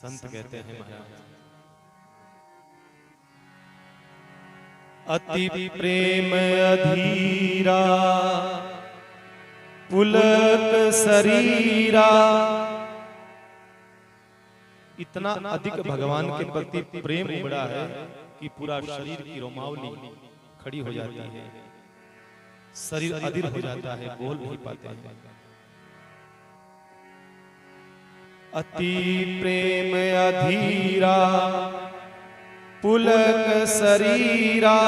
संत कहते हैं महाराज, अति प्रेम अधीरा पुलक शरीरा। इतना अधिक भगवान के प्रति प्रेम उमड़ा है कि पूरा शरीर की रोमावली खड़ी हो जाती है, शरीर अधीर हो जाता है, बोल नहीं पाते हैं। अति प्रेम अधीरा पुलक शरीरा,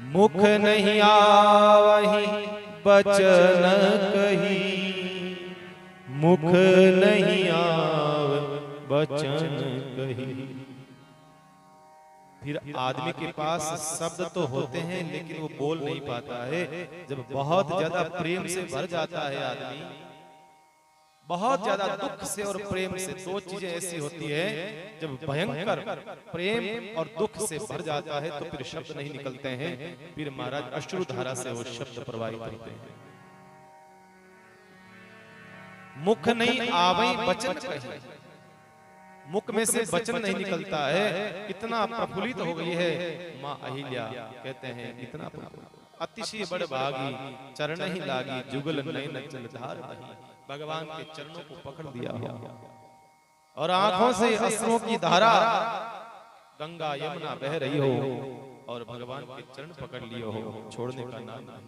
मुख नहीं आवहि बचन कही, मुख नहीं आव बचन कही। फिर आदमी के पास शब्द तो होते हैं लेकिन वो बोल नहीं पाता है। जब बहुत ज्यादा प्रेम से भर जाता है आदमी, बहुत ज्यादा दुख से और प्रेम से, दो चीजें ऐसी होती है, जब भयंकर प्रेम और दुख से भर जाता है तो फिर शब्द नहीं निकलते हैं। फिर महाराज अश्रुधारा से वो शब्द प्रवाहित होते हैं। मुख नहीं आवई बचन कही, मुख में से वचन नहीं निकलता है। इतना प्रफुल्लित हो गई है माँ अहिल्या, कहते हैं इतना अतिशय बड़ भागी, चरण ही लागी जुगल नयन जलधार बही। भगवान के चरणों को पकड़ लिया हो और आंखों से अश्रुओं की धारा गंगा यमुना बह रही हो और भगवान के चरण पकड़ लिए हो, छोड़ने का नाम नहीं।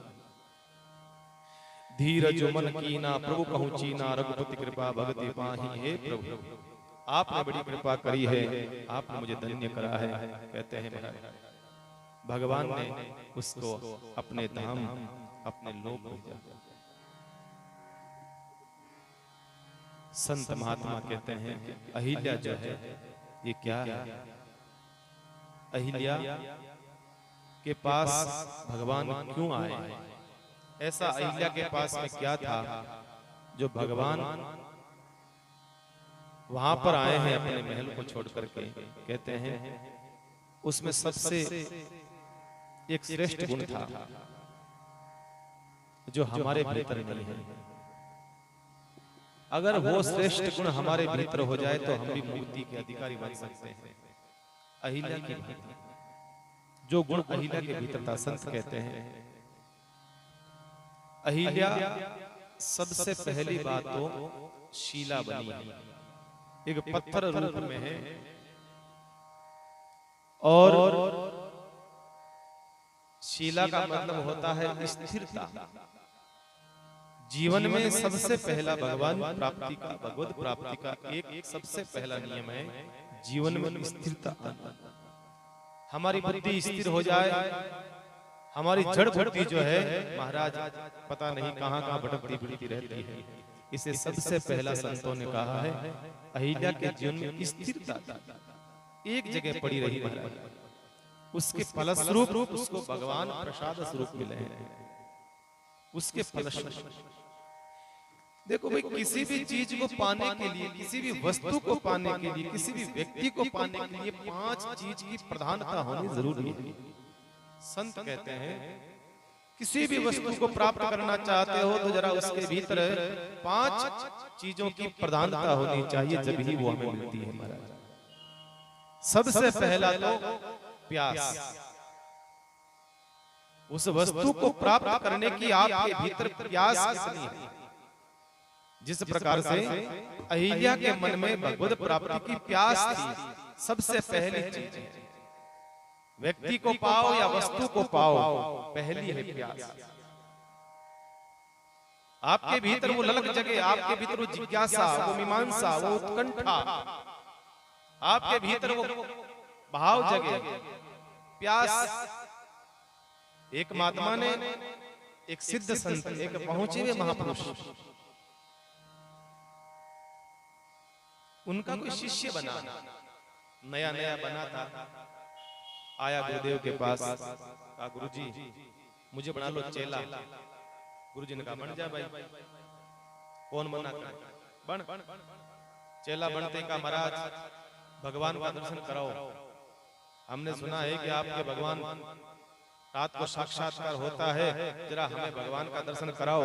धीरज मन कीना प्रभु कहूं चीना, रघुपति कृपा भगति पाही। हे प्रभु, आपने बड़ी कृपा करी है, आपने मुझे धन्य करा है। कहते हैं महाराज भगवान ने उसको अपने धाम, अपने लोक भेजा। संत महात्मा कहते हैं अहिल्या जो है ये क्या है? अहिल्या के पास भगवान क्यों आए? ऐसा अहिल्या के पास में क्या था जो भगवान वहां पर आए हैं अपने महल को छोड़ करके? कहते हैं उसमें सबसे एक श्रेष्ठ गुण था जो हमारे भीतर नहीं है। अगर वो श्रेष्ठ गुण हमारे भीतर हो जाए तो हम भी मुक्ति के अधिकारी बन सकते हैं। अहिल्या की जो गुण अहिल्या के भीतर था, संत कहते हैं अहिल्या सबसे पहली बात तो शीला बनी है, एक पत्थर रूप में है और शीला का मतलब होता है स्थिरता। जीवन में सबसे पहला भगवान प्राप्ति का, भगवत प्राप्ति का एक सबसे पहला नियम है जीवन में स्थिरता। हमारी बुद्धि स्थिर हो जाए, हमारी जड़ बुद्धि जो है महाराज पता नहीं कहां कहां भटकती फिरती रहती है। इसे सबसे पहला संतों ने कहा है अहिल्या के जीवन में स्थिरता एक जगह पड़ी रही महाराज, उसके फलस्वरूप उसको भगवान प्रसाद स्वरूप मिले हैं। उसके फलस्वरूप देखो भाई, किसी भी चीज को पाने के लिए, किसी भी वस्तु को पाने के लिए, किसी भी व्यक्ति को पाने के लिए 5 चीज की प्रधानता होनी जरूरी है। संत कहते हैं किसी भी वस्तु को प्राप्त करना चाहते हो तो जरा उसके भीतर 5 चीजों की प्रधानता होनी चाहिए, जब ही वो हमें मिलती है महाराज। सबसे पहला तो प्यास। उस वस्तु को प्राप्त करने की आपके भीतर प्यास कितनी है? जिस प्रकार से अहिल्या के मन में भगवत प्राप्ति की प्यास थी, सबसे पहली चीज व्यक्ति को पाओ या वस्तु को पाओ, पहली है प्यास। आपके भीतर वो ललक जगे, आपके भीतर वो जिज्ञासा, वो मीमांसा, वो उत्कंठा, आपके भीतर वो भाव जगे, प्यास। एक महात्मा ने, एक सिद्ध संत, एक पहुंचे हुए महापुरुष, उनका कोई शिष्य बना, नया नया बना था। आया गुरुदेव के पास, कहा गुरुजी मुझे बना लो चेला। गुरुजी ने कहा बन जा भाई, कौन मना करे, बन। चेला बनते का महाराज भगवान का दर्शन कराओ। हमने सुना है कि आपके भगवान रात को साक्षात्कार होता है, जरा हमें भगवान का दर्शन कराओ।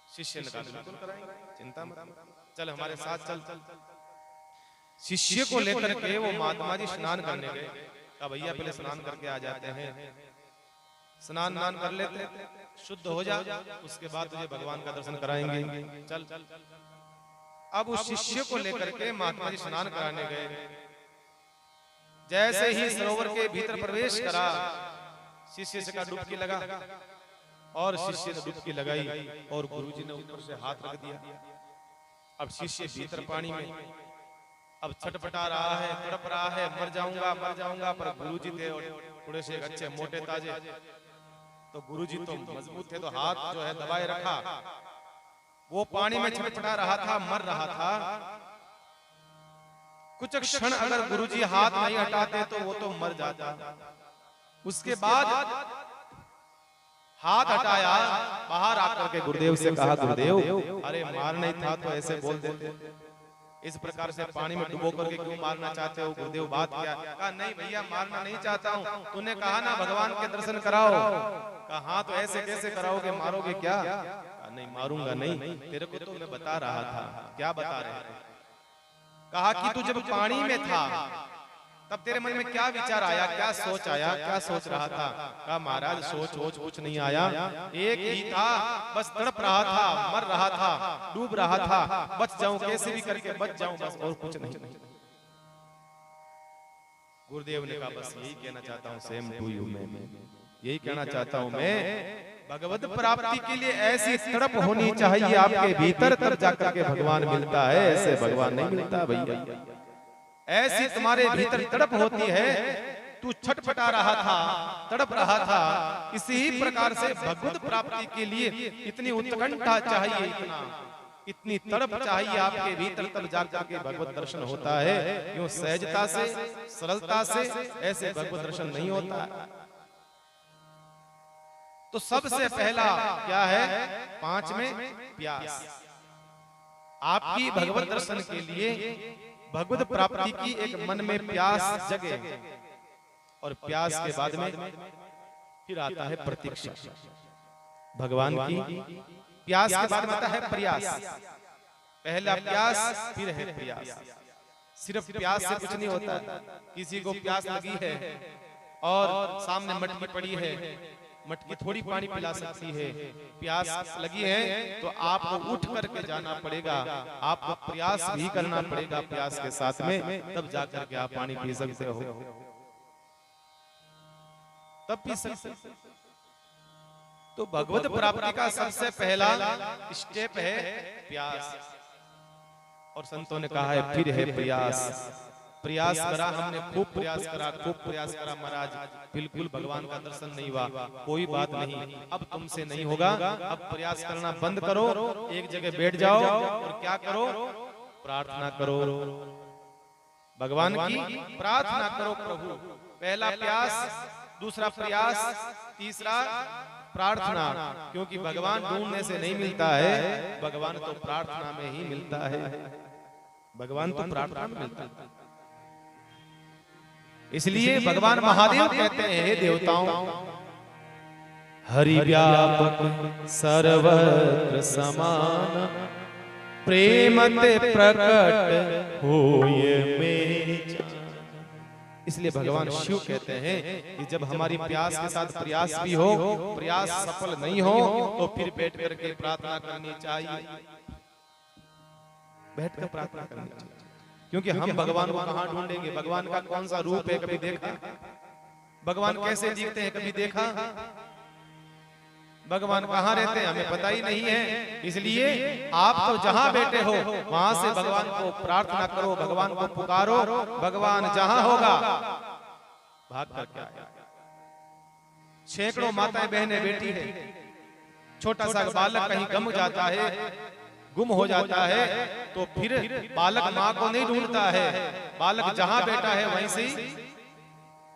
शिष्य ने कहा बिल्कुल कराएंगे, चिंता मत। चल हमारे साथ चल। शिष्य को लेकर के वो महात्मा जी स्नान करने गए। कहा भैया पहले स्नान करके आ जाते हैं, स्नान नान कर लेते, शुद्ध हो जा, उसके बाद तुझे भगवान का दर्शन कराएंगे, चल। अब उस शिष्य को लेकर के महात्मा जी स्नान कराने गए। जैसे ही सरोवर के भीतर प्रवेश करा, शिष्य से का डुबकी लगा और शिष्य ने डुबकी लगाई और गुरुजी ने ऊपर से हाथ रख दिया। अब शिष्य भीतर पानी में अब छटपटा रहा है, तड़प रहा है, मर जाऊंगा, पर गुरुजी थे थोड़े से अच्छे मोटे ताजे, तो गुरुजी तो मजबूत थे, तो हाथ जो है दबाए रखा। वो पानी में छटपटा रहा था, मर रहा था। कुछ क्षण अगर गुरुजी हाथ नहीं हटाते तो वो तो मर जाता। उसके बाद हाथ हटाया, बाहर आकर के गुरुदेव से कहा, गुरुदेव अरे मार नहीं था तो ऐसे बोल देते, इस प्रकार से पानी में डुबो करके क्यों मारना चाहते हो? गुरुदेव बात क्या? कहा नहीं भैया मारना नहीं चाहता हूँ, तूने कहा ना भगवान के दर्शन कराओ। कहा हाँ तो ऐसे कैसे कराओगे, मारोगे क्या? कहा नहीं मारूंगा नहीं, तेरे को तो मैं बता रहा था। क्या बता रहे थे? कहा कि तू जब पानी में था तब तेरे मन में क्या विचार आया, क्या सोच आया, क्या सोच रहा था? कहा महाराज सोच कुछ नहीं आया, एक ही था, बस तड़प रहा था, मर रहा था, डूब रहा था, बच जाऊं कैसे भी करके बच जाऊं, बस और कुछ नहीं। गुरुदेव ने कहा बस यही कहना चाहता हूँ, सेम टू यू, मैं यही कहना चाहता हूँ मैं, भगवत प्राप्ति के लिए ऐसी तड़प होनी चाहिए आपके भीतर, तब जाकर के भगवान मिलता है, ऐसे भगवान नहीं मिलता भैया। ऐसी तुम्हारे भीतर तड़प होती है, तू छटपटा रहा था, तड़प रहा था, इसी प्रकार से भगवत प्राप्ति के लिए इतनी उत्कंठा चाहिए, इतनी तड़प चाहिए आपके भीतर, तब जाकर के भगवत दर्शन होता है। यूं सहजता से, सरलता से ऐसे भगवत दर्शन नहीं होता। तो सबसे पहला क्या है? 5 में प्यास। आपकी भगवत दर्शन के लिए, भगवत प्राप्ति की एक मन में प्यास जगे, और प्यास के बाद में फिर आता है प्रतीक्षा भगवान की। प्यास के बाद में आता है प्रयास। पहला प्यास, फिर है प्रयास। सिर्फ प्यास से कुछ नहीं होता। किसी को प्यास लगी है और सामने मटकी पड़ी है, मटकी थोड़ी पानी पिला सकती है। प्यास लगी है तो आपको उठ करके जाना पड़ेगा, आपको प्रयास भी करना पड़ेगा प्यास के साथ में, तब जाकर के आप पानी पी सकते हो, तब पी सकते। तो भगवत प्राप्ति का सबसे पहला स्टेप है प्यास, और संतों ने कहा है फिर है प्रयास। प्रयास करा हमने, खूब प्रयास करा महाराज, बिल्कुल भगवान का दर्शन नहीं हुआ। कोई बात नहीं, अब तुमसे नहीं होगा, अब प्रयास करना बंद करो, एक जगह बैठ जाओ और क्या करो? प्रार्थना करो, भगवान की प्रार्थना करो। प्रभु पहला प्यास, दूसरा प्रयास, तीसरा प्रार्थना, क्योंकि भगवान ढूंढने से नहीं मिलता है, भगवान तो प्रार्थना में ही मिलता है, भगवान तो प्रार्थना में मिलता है। इसलिए भगवान महादेव कहते हैं, हे देवताओं, हरि व्यापक सर्वत्र समान, प्रेम ते प्रकट होए में। इसलिए भगवान शिव कहते हैं कि जब हमारी प्यास के साथ प्रयास भी हो, प्रयास सफल नहीं हो, तो फिर बैठ करके प्रार्थना करनी चाहिए, बैठकर प्रार्थना करनी चाहिए। क्योंकि हम भगवान को कहाँ ढूंढेंगे? भगवान का कौन सा रूप है कभी देखा? भगवान कैसे दिखते हैं कभी देखा? भगवान कहाँ रहते हैं हमें पता ही नहीं है। इसलिए आप तो जहां बैठे हो वहां से भगवान को प्रार्थना करो, भगवान को पुकारो, भगवान जहां होगा भाग करके आएगा। सैकड़ों माताएं बहनें बैठी है, छोटा सा बालक कहीं गुम हो जाता है तो फिर बालक माँ को नहीं ढूंढता है, बालक जहां बैठा है वहीं से ही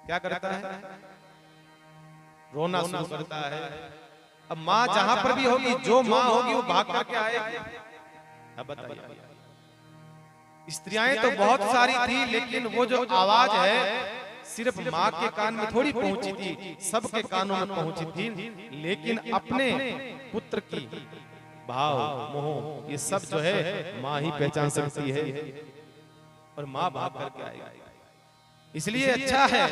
क्या करता है? रोना शुरू करता है। अब माँ जहां पर भी होगी, जो माँ होगी वो भाग करके आएगी। अब बताइए, स्त्रियां तो बहुत सारी थी, लेकिन वो जो आवाज है सिर्फ माँ के कान में थोड़ी पहुंची थी, सबके कानों में पहुंची थी। लेकिन अपने पुत्र की भाव, मोह, ये सब जो है माँ ही पहचान सकती है और माँ भाग करके आएगी। इसलिए अच्छा है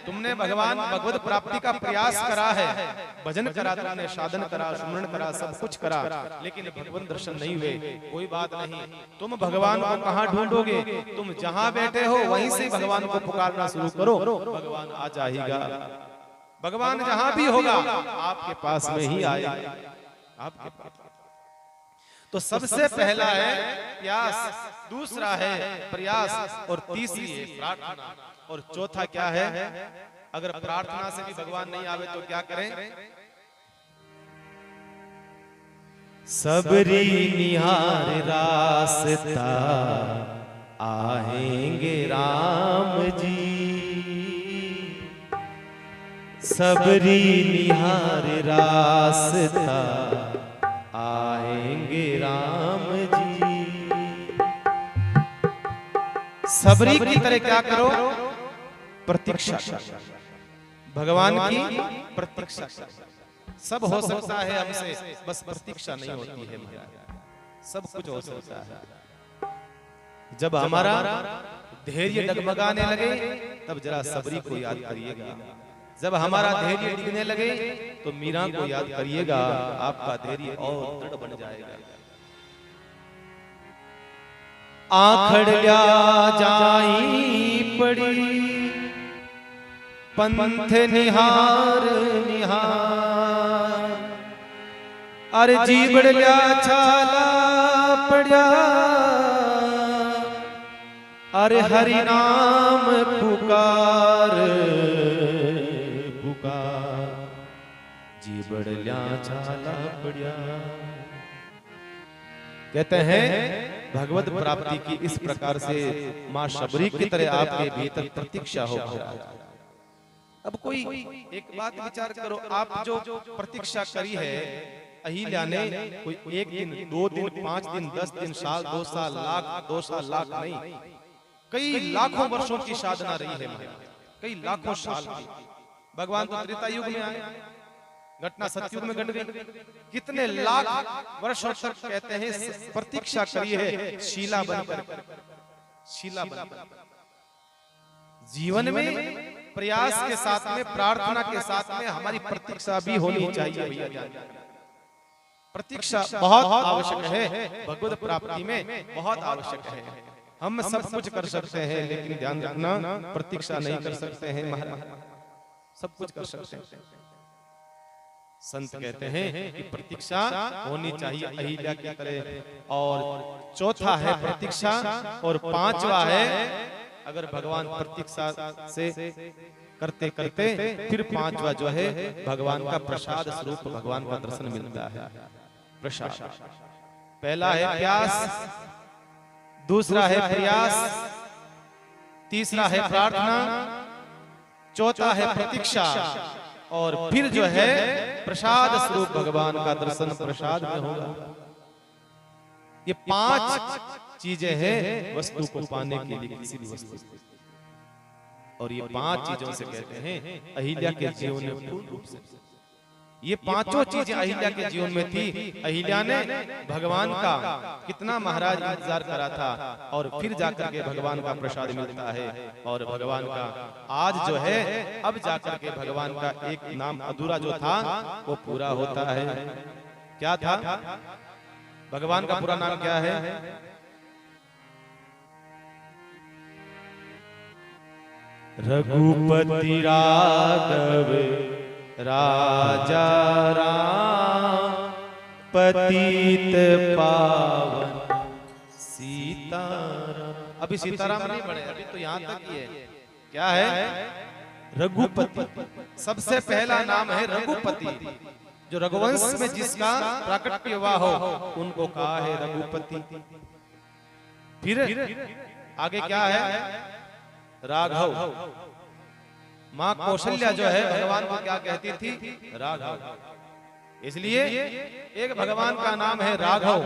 तुमने भगवान भगवत प्राप्ति का प्रयास करा है, भजन करा, तुमने साधन करा, सुमरण करा, सब कुछ करा, लेकिन भगवान दर्शन नहीं हुए। कोई बात नहीं, तुम भगवान को कहाँ ढूंढोगे? तुम जहां बैठे हो वहीं से भगवान को पुकारना शुरू करो, भगवान आ जाएगा। भगवान जहां भी होगा आपके पास में ही आएगा, आपके पास। तो सबसे पहला है प्यास, दूसरा है प्रयास, और तीसरी है प्रार्थना, और चौथा क्या है? अगर प्रार्थना से भी भगवान नहीं आवे तो क्या करें? सबरी निहार रास्ता आएंगे राम जी, सबरी निहार रास्ता आएंगे राम जी। सबरी की तरह क्या करो? प्रतीक्षा, भगवान की प्रतीक्षा। सब हो सकता है हमसे, बस प्रतीक्षा नहीं होती है महाराज। सब कुछ हो सकता है। जब हमारा धैर्य डगमगाने लगे तब जरा सबरी को याद करिएगा। जब हमारा धैर्य डिगने लगे तो मीरा को याद करिएगा, आपका धैर्य और दृढ़ बन जाएगा। आखड़िया जाई पड़ी पंथ निहार निहार, अरे जीवड़िया छाला पड़ा, अरे हरि नाम पुकार पुकार, जीवड़िया छाला पड़ा। कहते हैं भगवत प्राप्ति की इस प्रकार से मां शबरी की तरह आपके भीतर प्रतीक्षा हो। अब कोई एक बात विचार करो, आप जो प्रतीक्षा करी है अहिल्या ने, कोई एक दिन, 2 दिन, 5 दिन, 10 दिन, साल, 2 साल, लाख, 2 साल, लाख नहीं, कई लाखों वर्षों की साधना रही है, कई लाखों साल की। भगवान तो त्रेता युग में आए, घटना सतयुग में घट गई। कितने लाख वर्षों तक कहते हैं प्रतीक्षा करी है शीला बनकर, शीला बनकर। जीवन में प्रयास के साथ में, प्रार्थना के साथ में हमारी प्रतीक्षा भी होनी चाहिए भैया। प्रतीक्षा बहुत आवश्यक है, भगवत प्राप्ति में बहुत आवश्यक है। हम सब कुछ कर सकते हैं लेकिन ध्यान रखना प्रतीक्षा नहीं कर सकते हैं महाराज। सब कुछ कर सकते हैं, संत कहते हैं कि प्रतीक्षा होनी चाहिए अहिल्या की तरह। और चौथा है प्रतीक्षा, और पांचवा है अगर भगवान प्रतीक्षा से करते करते फिर पांचवा जो है भगवान का प्रसाद स्वरूप भगवान का दर्शन मिलता है। प्रसाद पहला है प्यास, दूसरा है प्रयास, तीसरा है प्रार्थना, चौथा है प्रतीक्षा, और फिर जो है प्रसाद स्वरूप भगवान का दर्शन प्रसाद में होगा। ये 5 चीजें हैं वस्तु को पाने के लिए, किसी भी वस्तु। और ये 5 चीजों से कहते हैं अहिल्या के जीवन में पूर्ण रूप से ये 5 चीजें अहिल्या के जीवन में थी। अहिल्या ने भगवान का कितना महाराज इंतजार करा था, और फिर जाकर के भगवान का प्रसाद मिलता है। और भगवान का आज जो है, अब जाकर के भगवान का एक नाम अधूरा जो था वो पूरा होता है। क्या था? भगवान का पूरा नाम क्या है? रघुपति राघव राजा राम, पतित पावन सीताराम। अभी सीताराम नहीं पढ़े, अभी तो यहाँ तक ही है। क्या है? रघुपति। सबसे पहला नाम है रघुपति, जो रघुवंश में जिसका प्राकट्य हुआ हो उनको कहा है रघुपति। फिर आगे क्या है? राघव। माँ कौशल्या जो है भगवान को क्या कहती थी? राघव। इसलिए एक भगवान का नाम है राघव,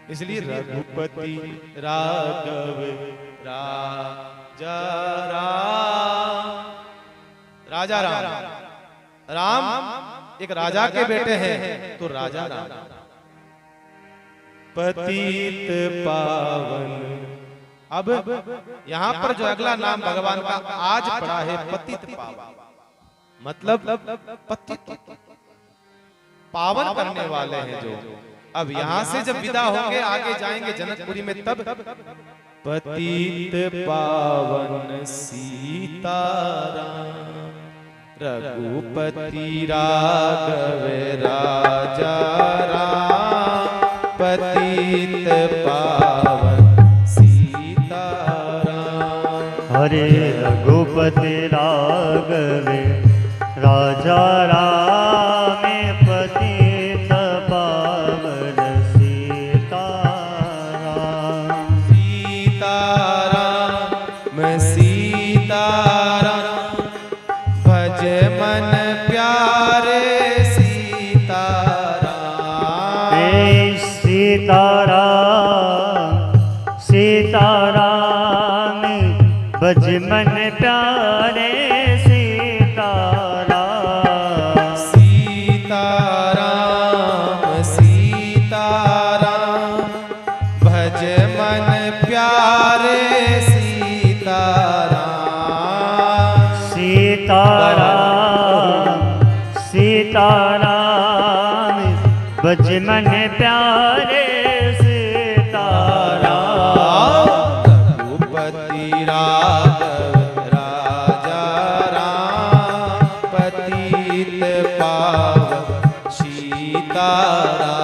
इसलिए रघुपति राघव राजा राम, राजा राम, राम एक राजा के बेटे हैं तो राजा राम, पतित पावन। अब यहाँ पर जो अगला नाम भगवान का आज पड़ा है पतित पावन, मतलब पतित पावन करने वाले हैं जो। अब यहाँ से जब विदा होंगे आगे जाएंगे जनकपुरी में, तब पतित पावन सीताराम, रघुपति राघव राजा राम, पतित पावन सीताराम। हरे रघुपति राघव राजा राम, पतित पावन सीताराम। सीताराम सीताराम, भज मन प्यारे सीताराम। सीताराम सीताराम, भज मन प्यारे सीताराम। सीताराम सीताराम, भज मन प्यारे सीताराम। सीताराम सीताराम, भज मन प्यारे सीताराम। रघुपति राघव राजा राम, पतित पावन सीताराम।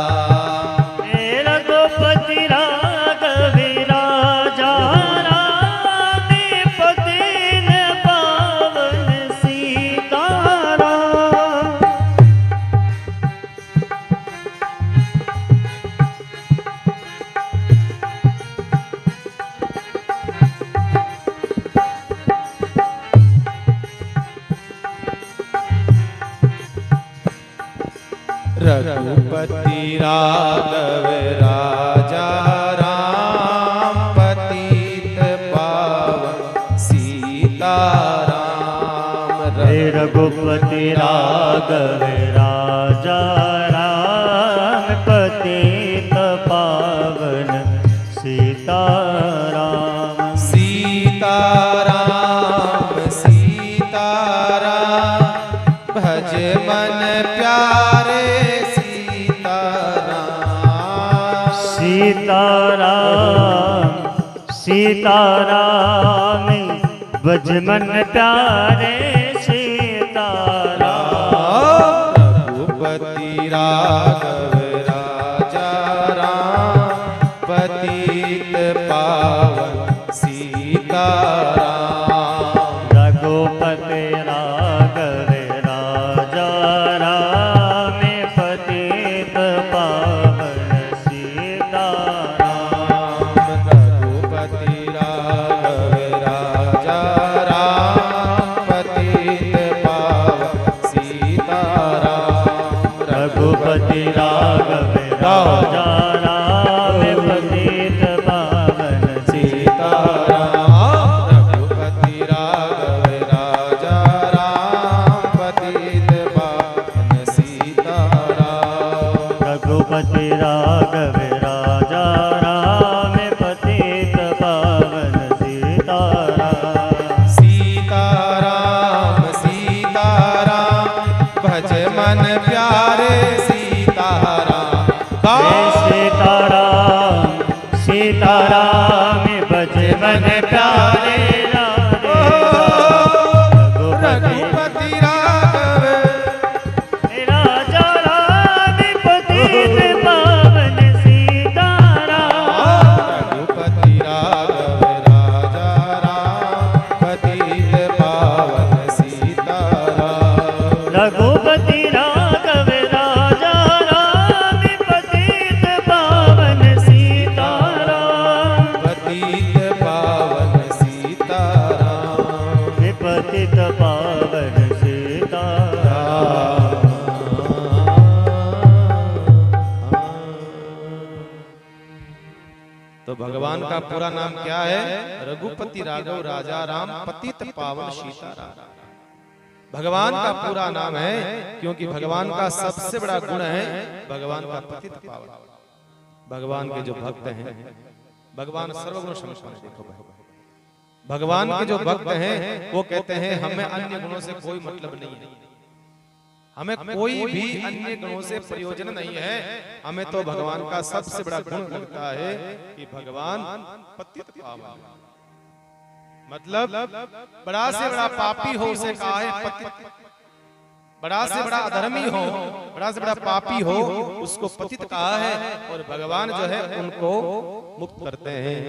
रघुपति राघव राजा राम, पतित पावन सीताराम। रघुपति राघव राजा राम, पतित पावन सीताराम। रघुपति राघव राजा राम, पतित पावन सीताराम। सीताराम सीताराम, भज मन प्यारे सीताराम। सीताराम सीताराम, भज मन प्यारे सीताराम। रघुपति राघव राजा राम, पतित पावन सीताराम। रघुपति राघव राजा राम, पतित पावन सीताराम। रघुपति राघव राजा राम, पतित पावन सीताराम। रघुपति राघव राजा राम, पतित पावन सीताराम। रघुपति राघव राजा राम, पतित पावन सीताराम। रघुपति राघव राजा राम, पतित पावन सीताराम। सीताराम सीताराम, भज मन प्यारे सीताराम। सीताराम सीताराम, भज मन प्यारे रघुपति राघव राजा राम, पतित पावन सीताराम। रघुपति राघव राजा राम, पतित पावन सीताराम। रघुपति राघव राजा राम, पतित पावन सीताराम। पतित पावन सीताराम। पतित पावन सीताराम। तो भगवान का पूरा नाम क्या है? रघुपति राघव राजा राम, पतित पावन सीताराम। भगवान का पूरा नाम है, क्योंकि भगवान का सबसे बड़ा गुण है भगवान का पतित पावन। भगवान के जो भक्त हैं, भगवान सर्वगुण संपन्न है। देखो भगवान के जो भक्त हैं वो कहते हैं हमें अन्य गुणों से कोई मतलब नहीं है, हमें कोई भी अन्य गुणों से प्रयोजन नहीं है, हमें तो भगवान का सबसे बड़ा गुण लगता है कि भगवान पतित पावन। मतलब बड़ा से बड़ा पापी हो उसे कहा है पतित, बड़ा से बड़ा अधर्मी हो, बड़ा से बड़ा पापी हो उसको पतित कहा है, और भगवान जो है उनको मुक्त करते हैं।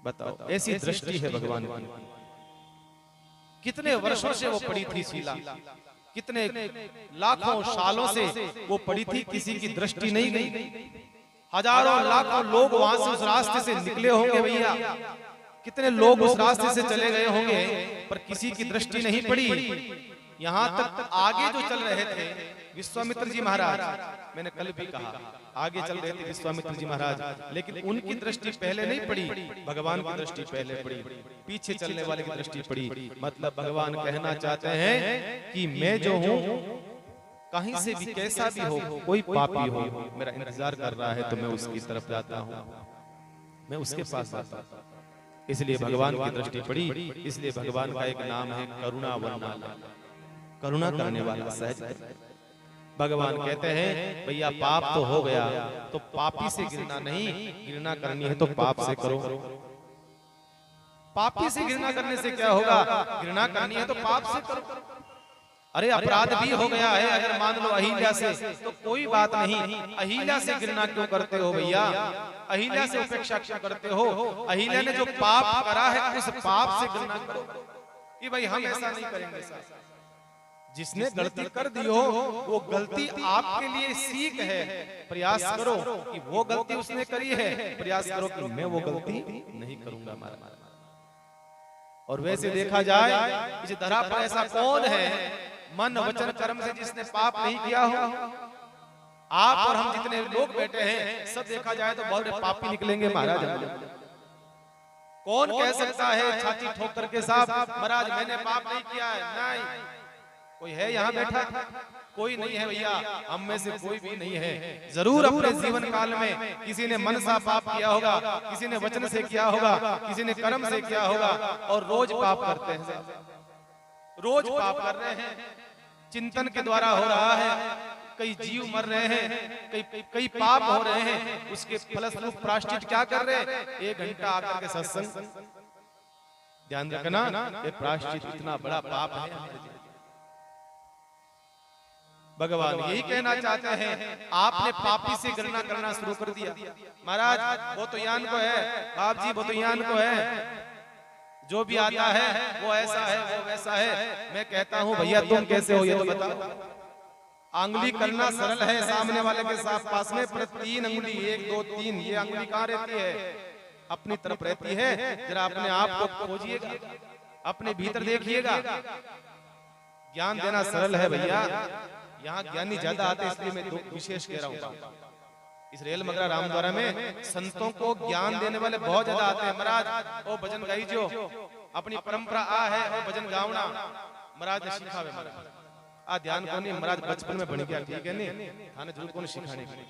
बताओ, ऐसी दृष्टि है भगवान की। कितने वर्षों से वो पड़ी थी शिला, कितने लाखों सालों से वो पड़ी थी, किसी की दृष्टि नहीं गई। हजारों लाखों लोग वहां से उस रास्ते से निकले होंगे भैया, कितने लोग उस रास्ते से चले गए होंगे, पर किसी की दृष्टि नहीं पड़ी। यहाँ तक आगे जो चल रहे थे विश्वामित्र जी महाराज, मैंने कल भी कहा आगे चल रहे थे विश्वामित्र जी महाराज, लेकिन उनकी दृष्टि पहले नहीं पड़ी, भगवान की दृष्टि पहले पड़ी, पीछे चलने वाले की दृष्टि पड़ी। मतलब भगवान कहना चाहते हैं कि मैं जो हूँ कहीं से भी कैसा भी हो, कोई पापी हो मेरा इंतजार कर रहा है तो मैं उसकी तरफ जाता हूँ, मैं उसके पास जाता हूँ। इसलिए भगवान की दृष्टि पड़ी। इसलिए भगवान का एक नाम है करुणा वरदान, करुणा करने वाला, सहज। भगवान कहते हैं भैया पाप तो हो गया, तो पापी से गिरना नहीं, गिरना करनी है तो पाप से करो। पापी से गिरना करने से क्या होगा, गिरना करनी है तो पाप से करो। अरे अपराध भी हो गया है, अगर मान लो अहिल्या से, तो कोई बात नहीं, अहिल्या से गिरना क्यों करते हो भैया, अहिल्या से उपेक्षा क्यों करते हो। अहिल्या ने जो पाप करा है उस पाप से गिरना करो कि भाई हम ऐसा नहीं करेंगे। जिसने गलती कर दी हो वो गलती आपके लिए सीख है, प्रयास करो कि वो गलती उसने करी है, प्रयास करो कि मैं वो गलती नहीं करूंगा। और वैसे देखा जाए इस धरा पर ऐसा कौन है मन वचन कर्म से जिसने पाप नहीं किया हो। आप और हम जितने लोग बैठे हैं सब देखा जाए तो बहुत बड़े पापी निकलेंगे महाराज। कौन कह सकता है छाती ठोक करके साहब महाराज मैंने पाप नहीं किया है? नहीं, कोई है यहाँ बैठा? कोई नहीं है भैया, हम में से कोई भी नहीं है। जरूर अपने जीवन काल में किसी ने मन सा पाप किया होगा, किसी ने वचन से किया होगा, किसी ने कर्म से किया होगा, और रोज पाप करते हैं, रोज पाप कर रहे हैं, चिंतन के द्वारा हो रहा है। कई जीव मर रहे हैं, कई पाप हो रहे हैं, उसके फलस्वरूप प्रायश्चित क्या कर रहे हैं? 1 घंटा आकर के सत्संग। ध्यान रखना, ये प्रायश्चित इतना बड़ा पाप है। भगवान यही कहना चाहते हैं, आपने पापी से गणना करना शुरू कर दिया। महाराज वो तो यान को है, आप जी वो तो यान को है, जो भी आता है वो ऐसा है वो वैसा है। मैं कहता हूँ भैया तुम कैसे हो ये तो बताओ। आंगुली करना सरल है सामने वाले के साथ पास में, पर 3 अंगुली 1 2 3 ये अंगुली कहाँ रहती है? अपनी तरफ रहती है। जरा अपने आप को खोजिएगा, अपने भीतर देखिएगा। ज्ञान देना सरल है भैया, यहाँ ज्ञानी ज्यादा आते हैं, इसलिए मैं विशेष कह रहा हूँ। इस रेल मगरा रामद्वारा में संतों को ज्ञान देने वाले बहुत ज्यादा आते हैं। महाराज ओ भजन गाई जो अपनी परंपरा आ है और भजन गावना महाराज ने सिखावे। महाराज आ ध्यान को नहीं, महाराज बचपन में बन गया, ठीक है नहीं, थाने जरूर को सिखाने के लिए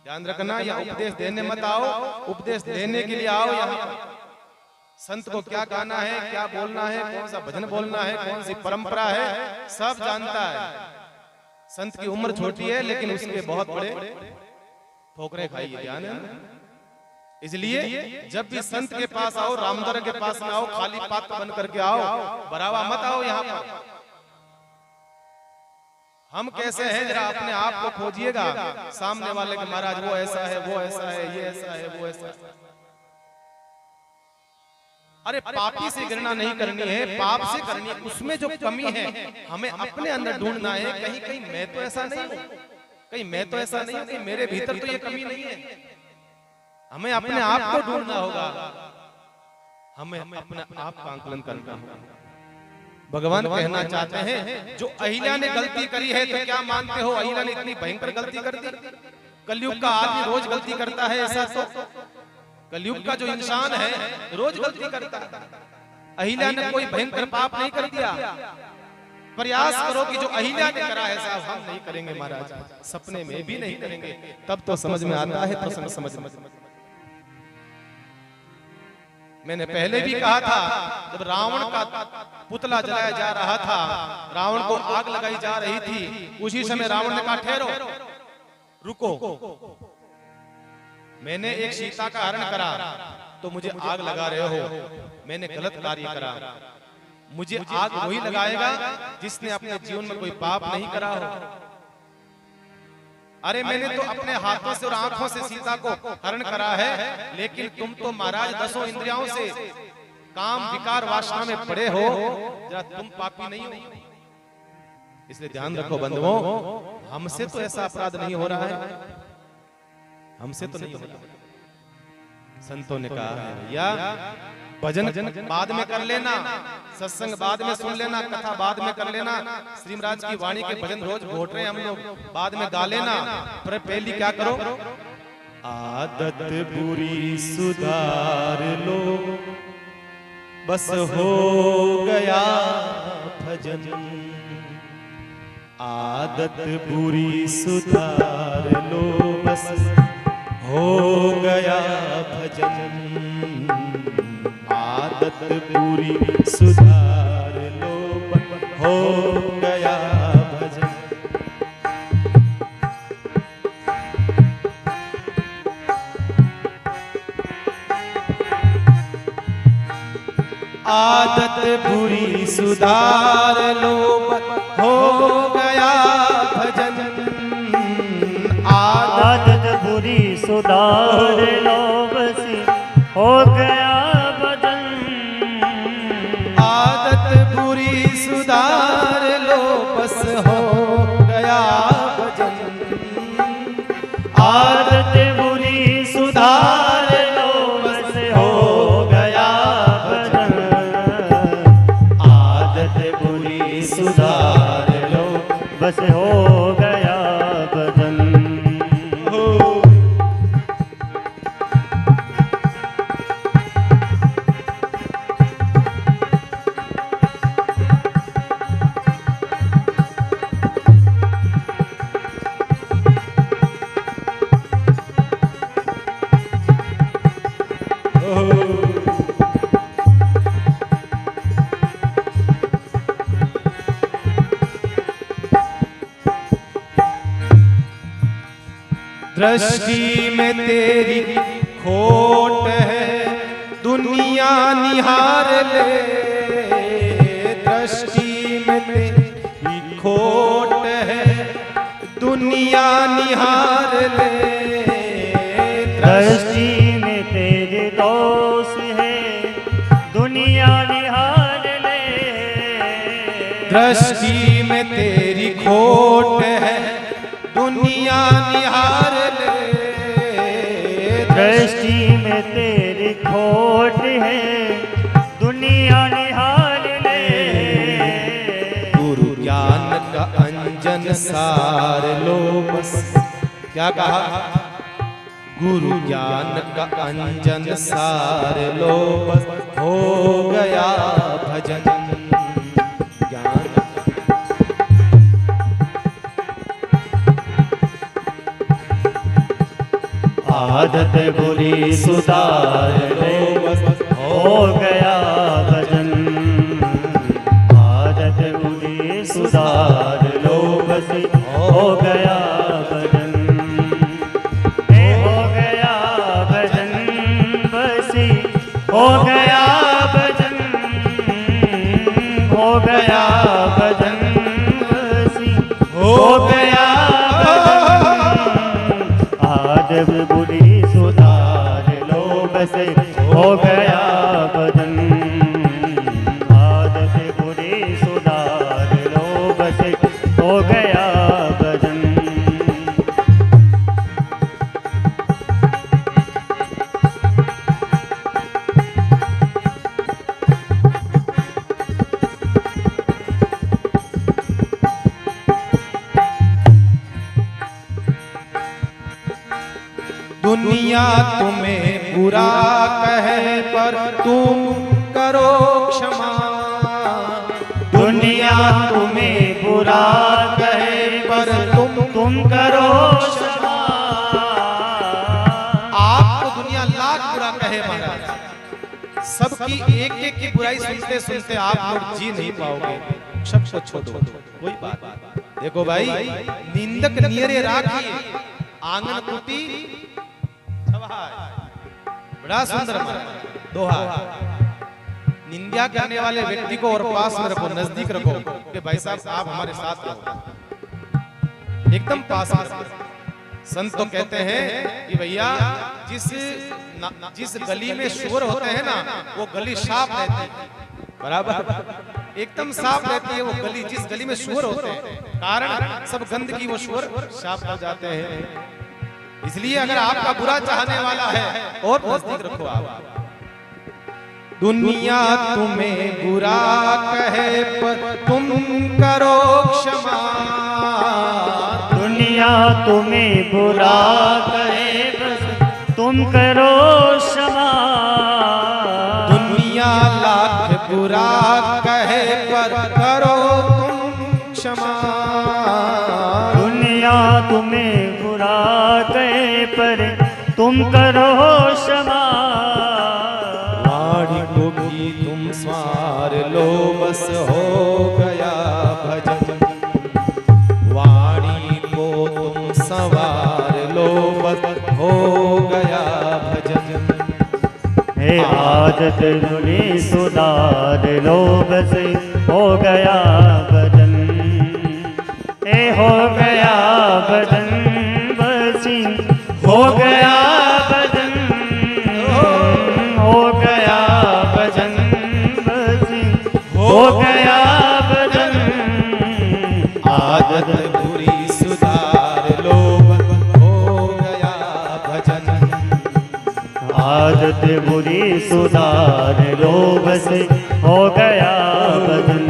ध्यान रखना। या उपदेश देने मत आओ, उपदेश देने के लिए आओ। यहाँ संत को क्या गाना है, क्या बोलना है, कौन सा भजन बोलना है, कौन सी परंपरा है, सब जानता है। संत की उम्र छोटी है लेकिन उसके बहुत बड़े ठोकरे खाई है, ध्यान है। इसलिए जब भी संत के पास आओ, रामद्वारा के पास में आओ, खाली पात्र बन करके आओ, बराबर मत आओ। यहाँ पर हम कैसे हैं जरा अपने आप को खोजिएगा। सामने वाले के महाराज वो ऐसा है, वो ऐसा है, ये ऐसा है, वो ऐसा है। अरे पापी से गणना नहीं करनी है, पाप से करनी है। उसमें जो कमी है हमें अपने अंदर ढूंढना है। कहीं कहीं मैं तो ऐसा नहीं हूं, कहीं मैं तो ऐसा नहीं हूं, कहीं मेरे भीतर तो ये कमी नहीं है। हमें अपने आप को ढूंढना होगा, हमें अपने आप का आंकलन करना होगा। भगवान कहना चाहते हैं जो अहिल्या ने गलती करी है तो क्या मानते हो अहिल्या ने इतनी भयंकर गलती कर दी? कलयुग का आदमी रोज गलती करता है, ऐसा तो कलयुग का जो इंसान है रोज गलती करता है। अहिल्या ने कोई भयंकर पाप नहीं कर दिया। प्रयास करो कि जो अहिल्या ने करा है साहब हम नहीं करेंगे महाराज, सपने में भी नहीं करेंगे। तब तो समझ में आता है, प्रसंग समझ में। मैंने पहले भी कहा था, जब रावण का पुतला जलाया जा रहा था, रावण को आग लगाई जा रही थी, उसी समय रावण ने कहा ठहरो, रुको, मैंने एक सीता का हरण करा तो मुझे आग लगा रहे हो, मैंने गलत कार्य करा। मुझे आग वही लगाएगा जिसने अपने जीवन में कोई पाप नहीं करा हो। अरे मैंने तो अपने हाथों से और आंखों से सीता को हरण करा है, लेकिन तुम तो महाराज 10 इंद्रियों से काम विकार वासना में पड़े हो, जरा तुम पापी नहीं हो। इसलिए ध्यान रखो बंधुओं, हमसे तो ऐसा अपराध नहीं हो रहा है, हमसे तो नहीं हो रहा। संतों ने कहा है भैया भजन बाद में कर लेना, सत्संग बाद में सुन लेना, कथा बाद में कर लेना, श्रीमराज की वाणी के भजन रोज घोट रहे हैं हम लोग, बाद में गा लेना, पर पहली क्या करो, आदत बुरी सुधार लो, बस हो गया भजन। आदत बुरी सुधार लो, बस हो गया भजन। आदत पूरी सुधार लो, हो गया भजन। आदत बुरी सुधार लो, हो गया भजन। आदत बुरी सुधार लो, बस हो गया भजन। आदत बुरी सुधार लो, बस हो गया भजन। आदत बुरी सुधार लो, बस हो गया भजन। आदत बुरी सुधार लो, बस हो गया भजन। दृष्टि में तेरी खोट है, दुनिया निहार ले। दृष्टि में तेरी खोट है, दुनिया निहार ले। दृष्टि में तेरे दोष है, दुनिया निहार ले। दृष्टि में तेरी खोट है, दुनिया निहार ले। दृष्टि में तेरी खोट है, दुनिया निहार ले। गुरु ज्ञान का अंजन सार लो, बस क्या कहा, गुरु ज्ञान का अंजन सार लो, बस हो गया भजन। ज्ञान आदत बुरी सुधार लो, बस हो गया भजन। आदत बुरी सुधार लो, बस हो गया भजन। हो गया भजन, बस हो गया भजन। हो गया भजन, बस हो गया भजन। आदत बुरी सुधार लो, बस हो गया भजन। आदत बुरी सुधार लो, बस हो गया भजन। दुनिया तुम्हें बुरा कहे पर तुम करो क्षमा। दुनिया तुम्हें बुरा कहे पर तुम करो क्षमा। आपको दुनिया लाख बुरा कहे महाराज, सबकी एक एक की बुराई सुनते सुनते आप लोग जी नहीं पाओगे। सबको छोड़ो, कोई बात नहीं। देखो भाई, निंदक नियरे राखी आंगन कुटी बड़ा सुंदर दोहा। निंदा करने वाले व्यक्ति को और पास में रखो, नजदीक रखो कि भाई साहब आप हमारे साथ रहो, एकदम पास में रखो। संत तो कहते हैं कि भैया जिस गली में शोर होते हैं ना, वो गली साफ रहती है, बराबर एकदम साफ रहती है वो गली। जिस गली में शोर होते हैं कारण सब गंदगी वो शोर साफ हो जाते हैं। इसलिए अगर आपका बुरा चाहने वाला है और नजदीक रखो आप। दुनिया तुम्हें बुरा कहे पर तुम करो क्षमा। दुनिया तुम्हें बुरा कहे बस तुम करो क्षमा। दुनिया लाख बुरा कहे पर करो तुम क्षमा। दुनिया तुम्हें बुरा कहे पर तुम करो क्षमा। वाणी को भी तुम स्वार लो बस हो गया भजन। वाणी को तुम संवार लो बस हो गया भजन। हे आदत बुरी सुधार लो बस हो गया भजन। हे हो गया भजन बसी हो गया भजन। हो गया भजन बसी हो गया भजन। आदत बुरी सुधार लो हो गया भजन। आदत बुरी सुधार लो बस हो गया भजन।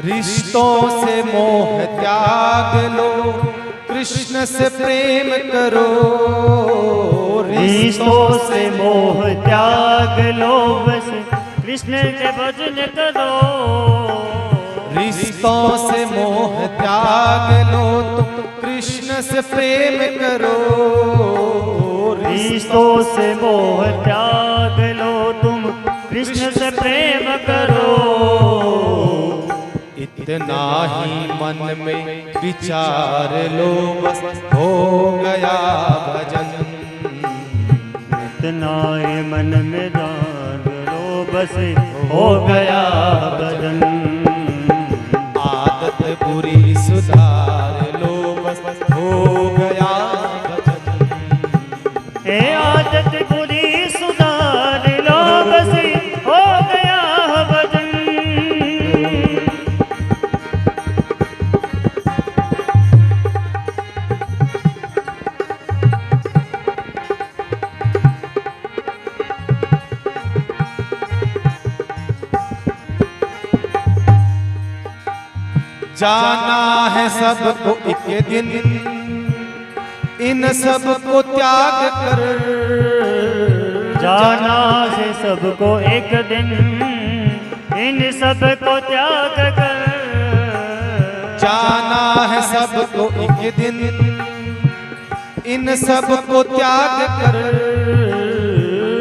रिश्तों से मोह त्याग लो, कृष्ण से प्रेम करो। रिश्तों से मोह त्याग लो बस कृष्ण के भजन करो। रिश्तों से मोह त्याग लो तुम कृष्ण से प्रेम करो। रिश्तों से मोह त्याग लो तुम कृष्ण से प्रेम करो। इतना ही मन में विचार लो बस हो गया भजन। इतना ही मन में जान लो बस हो गया भजन। आदत बुरी सुधार लो बस हो गया भजन। हे आदत बुरी सुधार लो बस हो गया भजन। जाना है सबको एक दिन, इन सबको त्याग कर। जाना है सबको एक दिन, इन सबको त्याग कर। जाना है सबको एक दिन, इन सबको त्याग कर।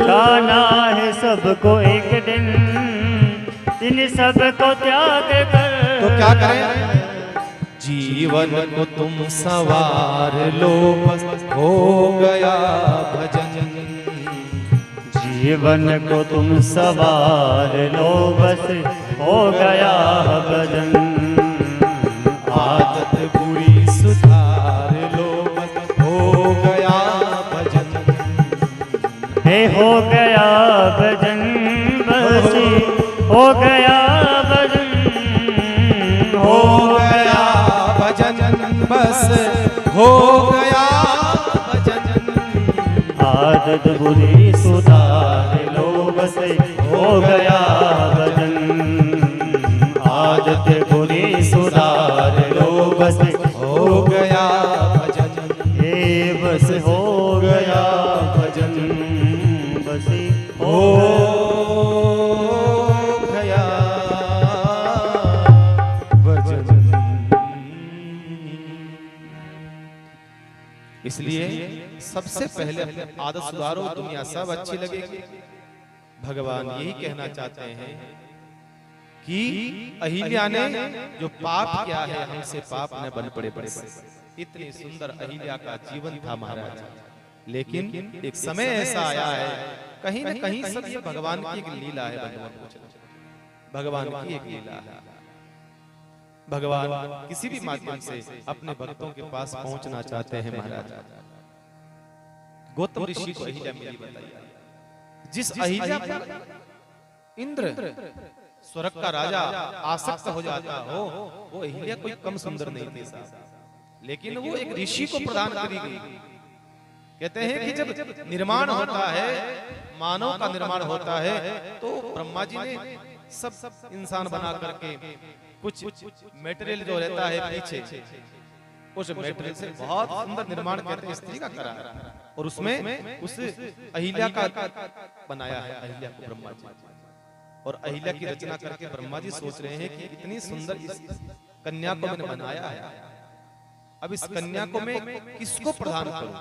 जाना है सबको एक दिन, इन सबको त्याग कर। तो क्या करें? जीवन को तुम संवार लो बस हो गया भजन। जीवन को तुम सवार लो बस हो गया भजन। आदत बुरी सुधार लो बस हो गया भजन। हे हो गया भजन बस हो गया भजन। हो गया भजन बस हो गया आदत बुरी सुधार लो बस हो गया भजन। आदत बुरी सुधार लो बस हो गया भजन, ये बस हो गया भजन, बस हो गया भजन। इसलिए सबसे पहले अपनी आदत सुधारो, दुनिया सब अच्छी लगेगी। भगवान यही कहना चाहते हैं कि अहिल्या ने जो पाप किया है हमसे पाप न बन पड़े पड़े। इतनी सुंदर अहिल्या का जीवन था महाराज, लेकिन एक समय ऐसा आया है कहीं न कहीं सब ये भगवान की एक लीला है। भगवान की एक लीला है। भगवान किसी भी माध्यम से अपने भक्तों के पास पहुंचना चाहते हैं महाराज। गौतम ऋषि को अहिल्या मिली बताइए। जिस अहिल्या पर इंद्र स्वर्ग का राजा आसक्त हो जाता हो, वो अहिल्या कोई कम सुंदर नहीं थी साहब, लेकिन वो एक ऋषि को प्रदान करी गई। कहते हैं कि जब निर्माण होता है, मानव का निर्माण होता है, तो ब्रह्मा जी ने सब इंसान बना करके कुछ मटेरियल जो रहता है पीछे, उस मटेरियल से बहुत सुंदर निर्माण कहते हैं स्त्री का करा, और उसमें उस अहिल्या का बनाया है, अहिल्या को ब्रह्मा जी। और अहिल्या की रचना करके ब्रह्मा जी सोच रहे हैं कि इतनी सुंदर इस कन्या को मैंने बनाया है, अब इस कन्या को मैं किसको प्रदान करूं।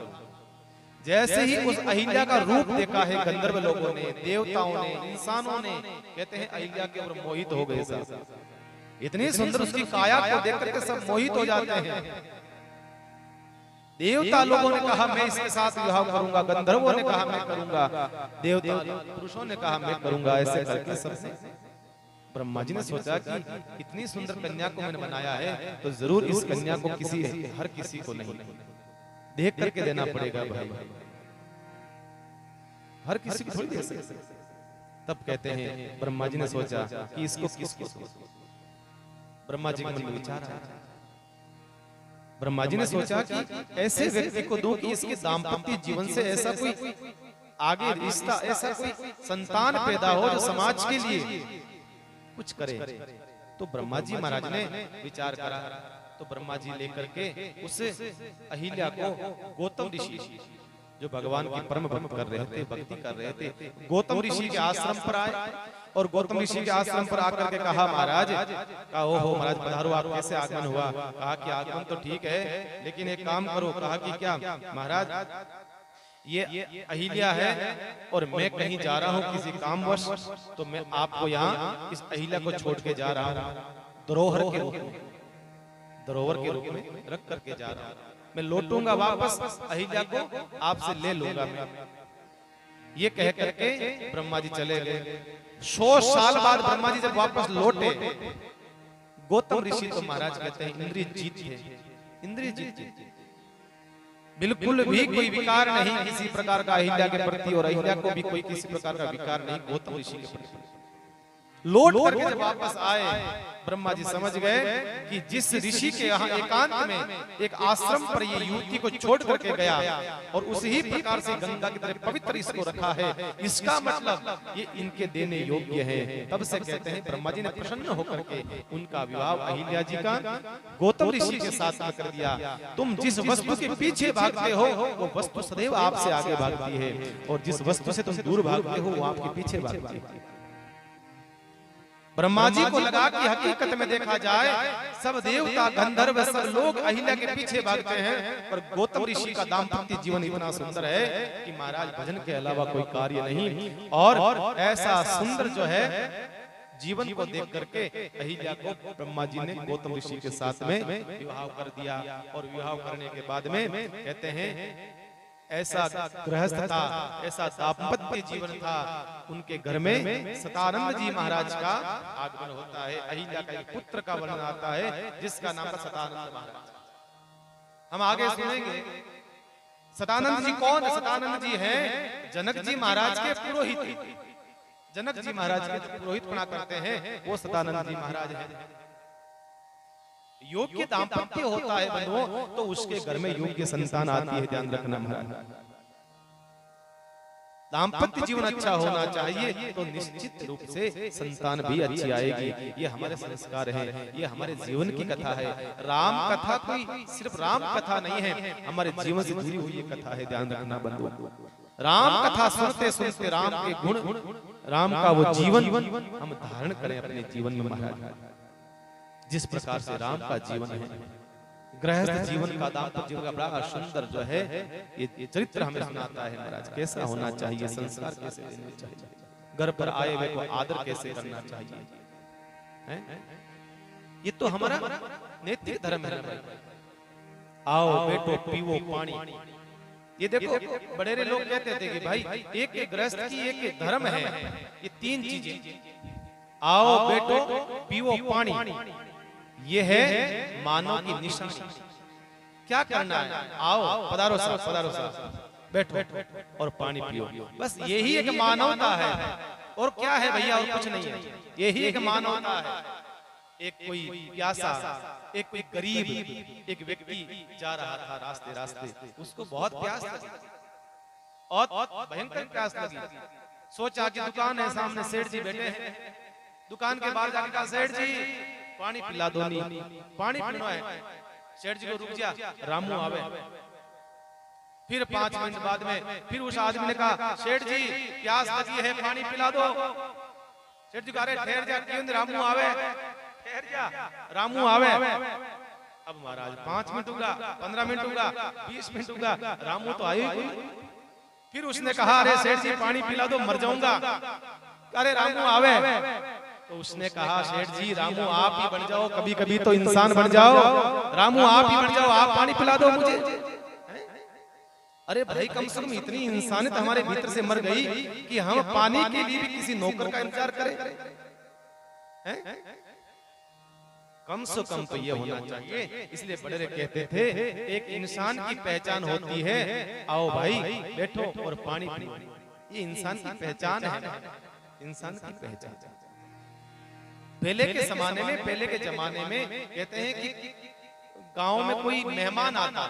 जैसे ही उस अहिल्या का रूप देखा है गंधर्व लोगों ने, देवताओं ने, इंसानों ने, कहते हैं अहिल्या के ऊपर मोहित हो गए सब। इतनी सुंदर उसकी काया को देख करके सब मोहित हो जाते हैं। देवता लोगों ने कहा मैं इसके साथ विवाह करूंगा, गंधर्वों ने कहा मैं करूंगा, देवता पुरुषों ने कहा मैं करूंगा। ऐसे करके सबसे ब्रह्मा जी ने सोचा कि इतनी सुंदर कन्या को मैंने बनाया है तो जरूर इस कन्या को किसी हर किसी को नहीं देख करके देना पड़ेगा भाई, हर किसी को थोड़ी दे सकते। तब कहते हैं ब्रह्मा जी ने सोचा कि इसको किसको। ब्रह्मा जी के मन में विचार आया। ब्रह्मा जी ने सोचा कि ऐसे व्यक्ति को दो कि इसके दाम्पत्य जीवन से ऐसा कोई आगे रिश्ता, ऐसा कोई संतान पैदा हो जो समाज के लिए कुछ करे। तो ब्रह्मा जी महाराज ने विचार करा, तो ब्रह्मा जी लेकर के उस अहिल्या को गौतम ऋषि जो भगवान की परम भक्त कर रहे थे, भक्ति कर रहे थे, गौतम ऋषि के आश्रम पर आए। और गौतम ऋषि के आश्रम पर आकर के कहा महाराज, कहा ओहो महाराज पधारो, आप कैसे आगमन हुआ। कहा कि आगमन तो ठीक है, लेकिन एक काम करो। कहा कि क्या। महाराज ये अहिल्या है और मैं कहीं जा रहा हूँ किसी कामवश, तो मैं आपको यहाँ इस अहिल्या को छोड़ के जा रहा हूँ, धरोहर के रूप में, धरोहर के रूप में रख करके जा रहा हूँ। मैं लौटूंगा वापस, अहिल्या को आपसे ले लूंगा मैं। ये कह करके ब्रह्मा जी चले गए। 100 साल बाद ब्रह्मा जी जब वापस लौटे, गौतम ऋषि तो महाराज कहते हैं इंद्रियजीत थे, इंद्रियजीत बिल्कुल भी कोई विकार नहीं किसी प्रकार का अहिल्या के प्रति, और अहिल्या को भी कोई किसी प्रकार का विकार नहीं गौतम ऋषि के प्रति। लौट करके जब वापस आए, ब्रह्मा जी समझ गए कि जिस ऋषि के यहाँ एकांत में एक आश्रम पर ये युवती को छोड़ करके गया और उसी प्रकार से गंगा की तरह पवित्र इसको रखा है, इसका मतलब ये इनके देने योग्य है। तब से कहते हैं ब्रह्मा जी ने प्रसन्न होकर के उनका विवाह अहिल्या जी का गौतम ऋषि के साथ कर दिया। तुम जिस वस्तु के पीछे भागते हो वो वस्तु सदैव आपसे आगे भागती है, और जिस वस्तु से तुम दूर भागते हो वो आपके पीछे भागती है। ब्रह्मा जी को लगा कि हकीकत में देखा जाए सब देवता गंधर्व सब लोग अहिल्या के पीछे भागते हैं, पर गौतम ऋषि का दाम्पत्य जीवन इतना सुंदर है कि महाराज भजन के अलावा कोई कार्य नहीं। और ऐसा सुंदर जो है जीवन को देख करके अहिल्या को ब्रह्मा जी ने गौतम ऋषि के साथ में विवाह कर दिया। और विवाह करने के बाद में कहते हैं ऐसा गृहस्थ था, ऐसा दाम्पत्य जीवन था। उनके घर में सतानंद जी महाराज का आगमन होता है। अहिल्या का एक पुत्र का वर्णन आता है जिसका नाम था सतानंद महाराज। हम आगे सुनेंगे सतानंद जी कौन। सतानंद जी हैं जनक जी महाराज के पुरोहित। जनक जी महाराज के पुरोहित बना करते हैं वो सतानंद जी महाराज हैं। योग्य दाम्पत्य होता है बंधुओं तो उसके घर में योग्य संतान आती है, ध्यान रखना महाराज। दाम्पत्य जीवन अच्छा होना चाहिए तो निश्चित रूप से संतान भी अच्छी आएगी। ये हमारे संस्कार है, ये हमारे जीवन की कथा है। राम कथा कोई सिर्फ राम कथा नहीं है, हमारे जीवन से जुड़ी हुई ये कथा है। ध्यान रखना बंधु, राम कथा सुनते सुनते राम के गुण, राम का वो जीवन हम धारण करें अपने जीवन में महाराज। जिस प्रकार से राम का जीवन है, गृहस्थ जीवन का, दाम्पत्य जीवन का बड़ा सुंदर जो है ये चरित्र हमें सुनाता है महाराज। कैसा होना चाहिए, संस्कार कैसे देने चाहिए, घर पर आए हुए को आदर कैसे करना चाहिए, हैं? ये तो हमारा नैतिक धर्म है। आओ बेटो पीवो पानी। ये देखो बड़ेरे लोग कहते थे कि भाई एक गृहस्थ की एक धर्म है, ये तीन चीजें, आओ बेटो पीवो पानी, ये है मानव की निशानी। क्या करना है, आओ पधारो साहब बैठो और पानी पियो, बस यही एक मानवता है। और क्या है भैया, और कुछ नहीं है, यही एक मानवता है। एक कोई प्यासा, एक कोई गरीब, एक व्यक्ति जा रहा था रास्ते रास्ते, उसको बहुत प्यास लगी और भयंकर प्यास लगी। सोचा कि दुकान है सामने, सेठ जी बैठे हैं, दुकान के बाहर जाकर कहा सेठ जी पानी पिला दो, पानी पीना है। सेठ जी को रुक जा, रामू आवे। फिर 5 मिनट बाद में फिर उस आदमी ने कहा सेठ जी प्यास लगी है, पानी पिला दो। सेठ जी कह रहे ठहर जा, क्यों रामू आवे, ठहर जा, रामू आवे। अब महाराज 5 मिनट होगा, 15 मिनट होगा, 20 मिनट होगा, रामू तो आए ही कोई। फिर उसने कहा अरे सेठ जी पानी पिला दो, मर जाऊंगा। अरे रामू आवे। तो उसने कहा सेठ जी रामू आप ही बन जाओ, कभी कभी तो इंसान बन जाओ, रामू आप ही बन जाओ, आप पानी पिला दो मुझे। अरे भाई कम से कम इतनी इंसानियत हमारे भीतर से मर गई कि हम पानी के लिए भी किसी नौकर का इंतजार करें, कम से कम तो ये होना चाहिए। इसलिए बड़े कहते थे एक इंसान की पहचान होती है, आओ भाई बैठो और पानी पियो। ये इंसान की पहचान है, इंसान की पहचान। पहले के जमाने में, पहले के जमाने में कहते हैं कि गांव में कोई मेहमान आता,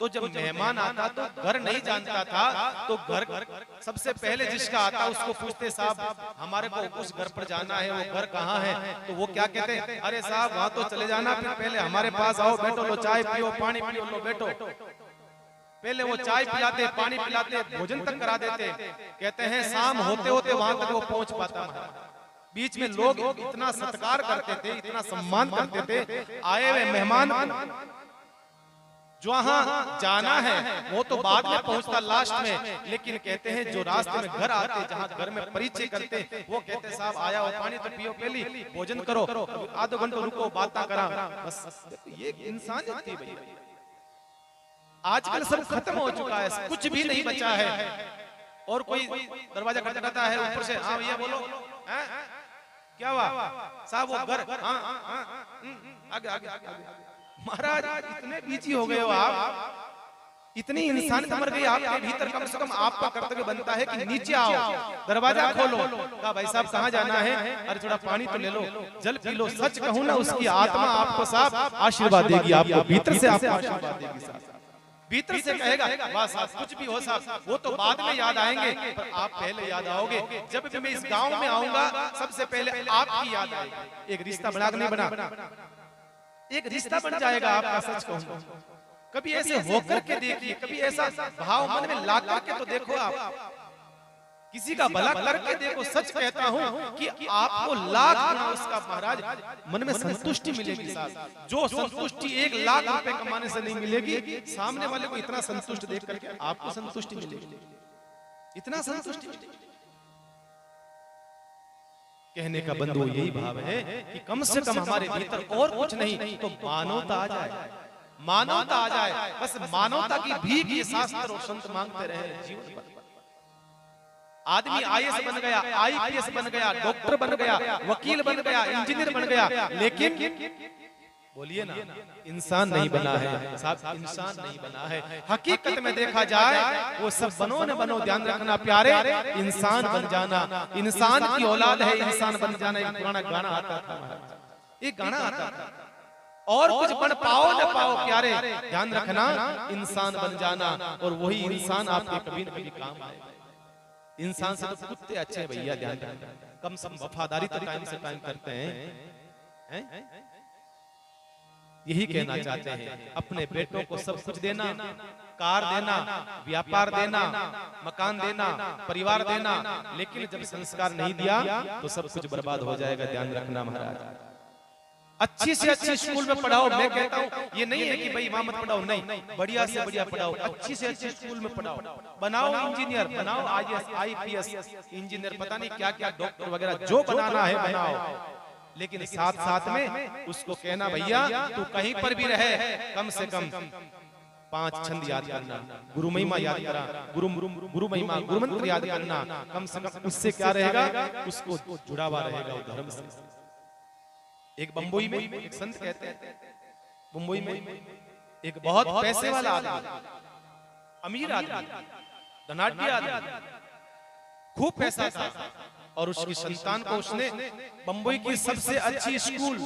तो जब मेहमान आता तो घर नहीं जानता था, तो घर सबसे पहले जिसका आता उसको पूछते साहब हमारे को उस घर पर जाना है, वो घर कहाँ है? तो वो क्या कहते हैं, अरे साहब वहां तो चले जाना, फिर पहले हमारे पास आओ, बैठो, लो चाय पियो, पानी पियो, लो बैठो। पहले वो चाय पिलाते, पानी पिलाते, भोजन तक करा देते। कहते हैं शाम होते होते वहां तक वो पहुंच पाता। बीच में लोग इतना सत्कार करते थे, इतना सम्मान करते थे आए हुए मेहमान। जो वहां जाना है वो तो बाद में पहुंचता लास्ट में, लेकिन कहते हैं जो रास्ते में घर आते, जहां घर में परिचय करते, वो कहते साहब आया हो, पानी तो पियो, पहले भोजन करो, आधे घंटे रुको, बातें करा। बस ये इंसानियत थी भैया। आजकल सब खत्म हो चुका है, कुछ भी नहीं बचा है। और कोई दरवाजा खटखटाता है ऊपर से, हाँ भैया बोलो, क्या हुआ साहब, वो घर, आगे आगे आगे। महाराज इतने बिजी हो गए हो आप, इतनी इंसानियत मर गई आपके भीतर। कम से कम आपका कर्तव्य बनता है कि नीचे आओ, दरवाजा खोलो, कहा भाई साहब कहाँ जाना है, अरे थोड़ा पानी तो ले लो, जल पी लो। सच कहूँ ना, उसकी आत्मा आपको साहब आशीर्वाद देगी, आपको भीतर से आपको आशीर्वाद देगी साहब, भीतर से कहेगा वाह साहब, कुछ भी हो साहब, वो तो बाद में याद आएंगे, पर आप पहले याद आओगे। जब भी मैं इस गांव में आऊंगा सबसे पहले आपकी याद आएगी। एक रिश्ता बना नहीं बना, एक रिश्ता बन जाएगा आपका। सच कहूं, कभी ऐसे होकर के देखिए, कभी ऐसा भाव मन में ला करके तो देखो, आप किसी का भला करके देखो। सच कहता हूं कि आपको लाख गुना उसका महाराज मन में संतुष्टि मिलेगी साहब। जो संतुष्टि 1 लाख रुपए कमाने से नहीं मिलेगी, सामने वाले को इतना संतुष्ट देख करके आपको संतुष्टि मिलेगी, इतना संतुष्टि मिलेगी। कहने का बंधु यही भाव है कि कम से कम हमारे भीतर और कुछ नहीं तो मानवता आ जाए, मानवता आ जाए। बस मानवता की भीख ये शास्त्र और संत मांगते रहे जीवन पर। आदमी आईएएस बन गया, आईपीएस बन गया, डॉक्टर बन गया, वकील बन गया, इंजीनियर बन गया, लेकिन बोलिए ना इंसान नहीं बना है साहब, इंसान नहीं बना है। हकीकत में देखा जाए वो सब बनो न बनो, ध्यान रखना प्यारे, इंसान बन जाना, इंसान की औलाद है, इंसान बन जाना। एक पुराना गाना आता था, एक गाना आता था, और कुछ बन पाओ न पाओ प्यारे, ध्यान रखना इंसान बन जाना, और वही इंसान आपके कभी न कभी काम आएगा। इंसान से तो कुत्ते अच्छे हैं भैया, ध्यान रखना, कम से कम वफादारी तो टाइम से टाइम करते हैं। यही कहना चाहते हैं, अपने बेटों को सब कुछ देना, कार देना, व्यापार देना, मकान देना, परिवार देना, लेकिन जब संस्कार नहीं दिया तो सब कुछ बर्बाद हो जाएगा। ध्यान रखना महाराज। अच्छी से अच्छी स्कूल में पढ़ाओ। मैं कहता हूँ ये नहीं है कि भाई वहां मत पढ़ाओ, नहीं, बढ़िया से बढ़िया पढ़ाओ, अच्छी से अच्छी स्कूल में पढ़ाओ, बनाओ इंजीनियर, बनाओ IAS IPS इंजीनियर, पता नहीं क्या क्या, डॉक्टर वगैरह, जो बनाना है बनाओ, लेकिन साथ साथ में उसको कहना भैया तू कहीं पर भी रहे, कम से कम 5 छंद याद करना, गुरु महिमा याद करा, गुरु महिमा गुरु मंत्र याद करना, कम से कम उससे क्या रहेगा, उसको जुड़ा हुआ रहेगा वो धर्म से। एक बम्बई में एक संत कहते हैं, मुंबई में एक बहुत पैसे वाला आदमी, अमीर आदमी, धनाढ्य आदमी, खूब पैसा था, और उसकी संतान को उसने बम्बई की सबसे अच्छी स्कूल,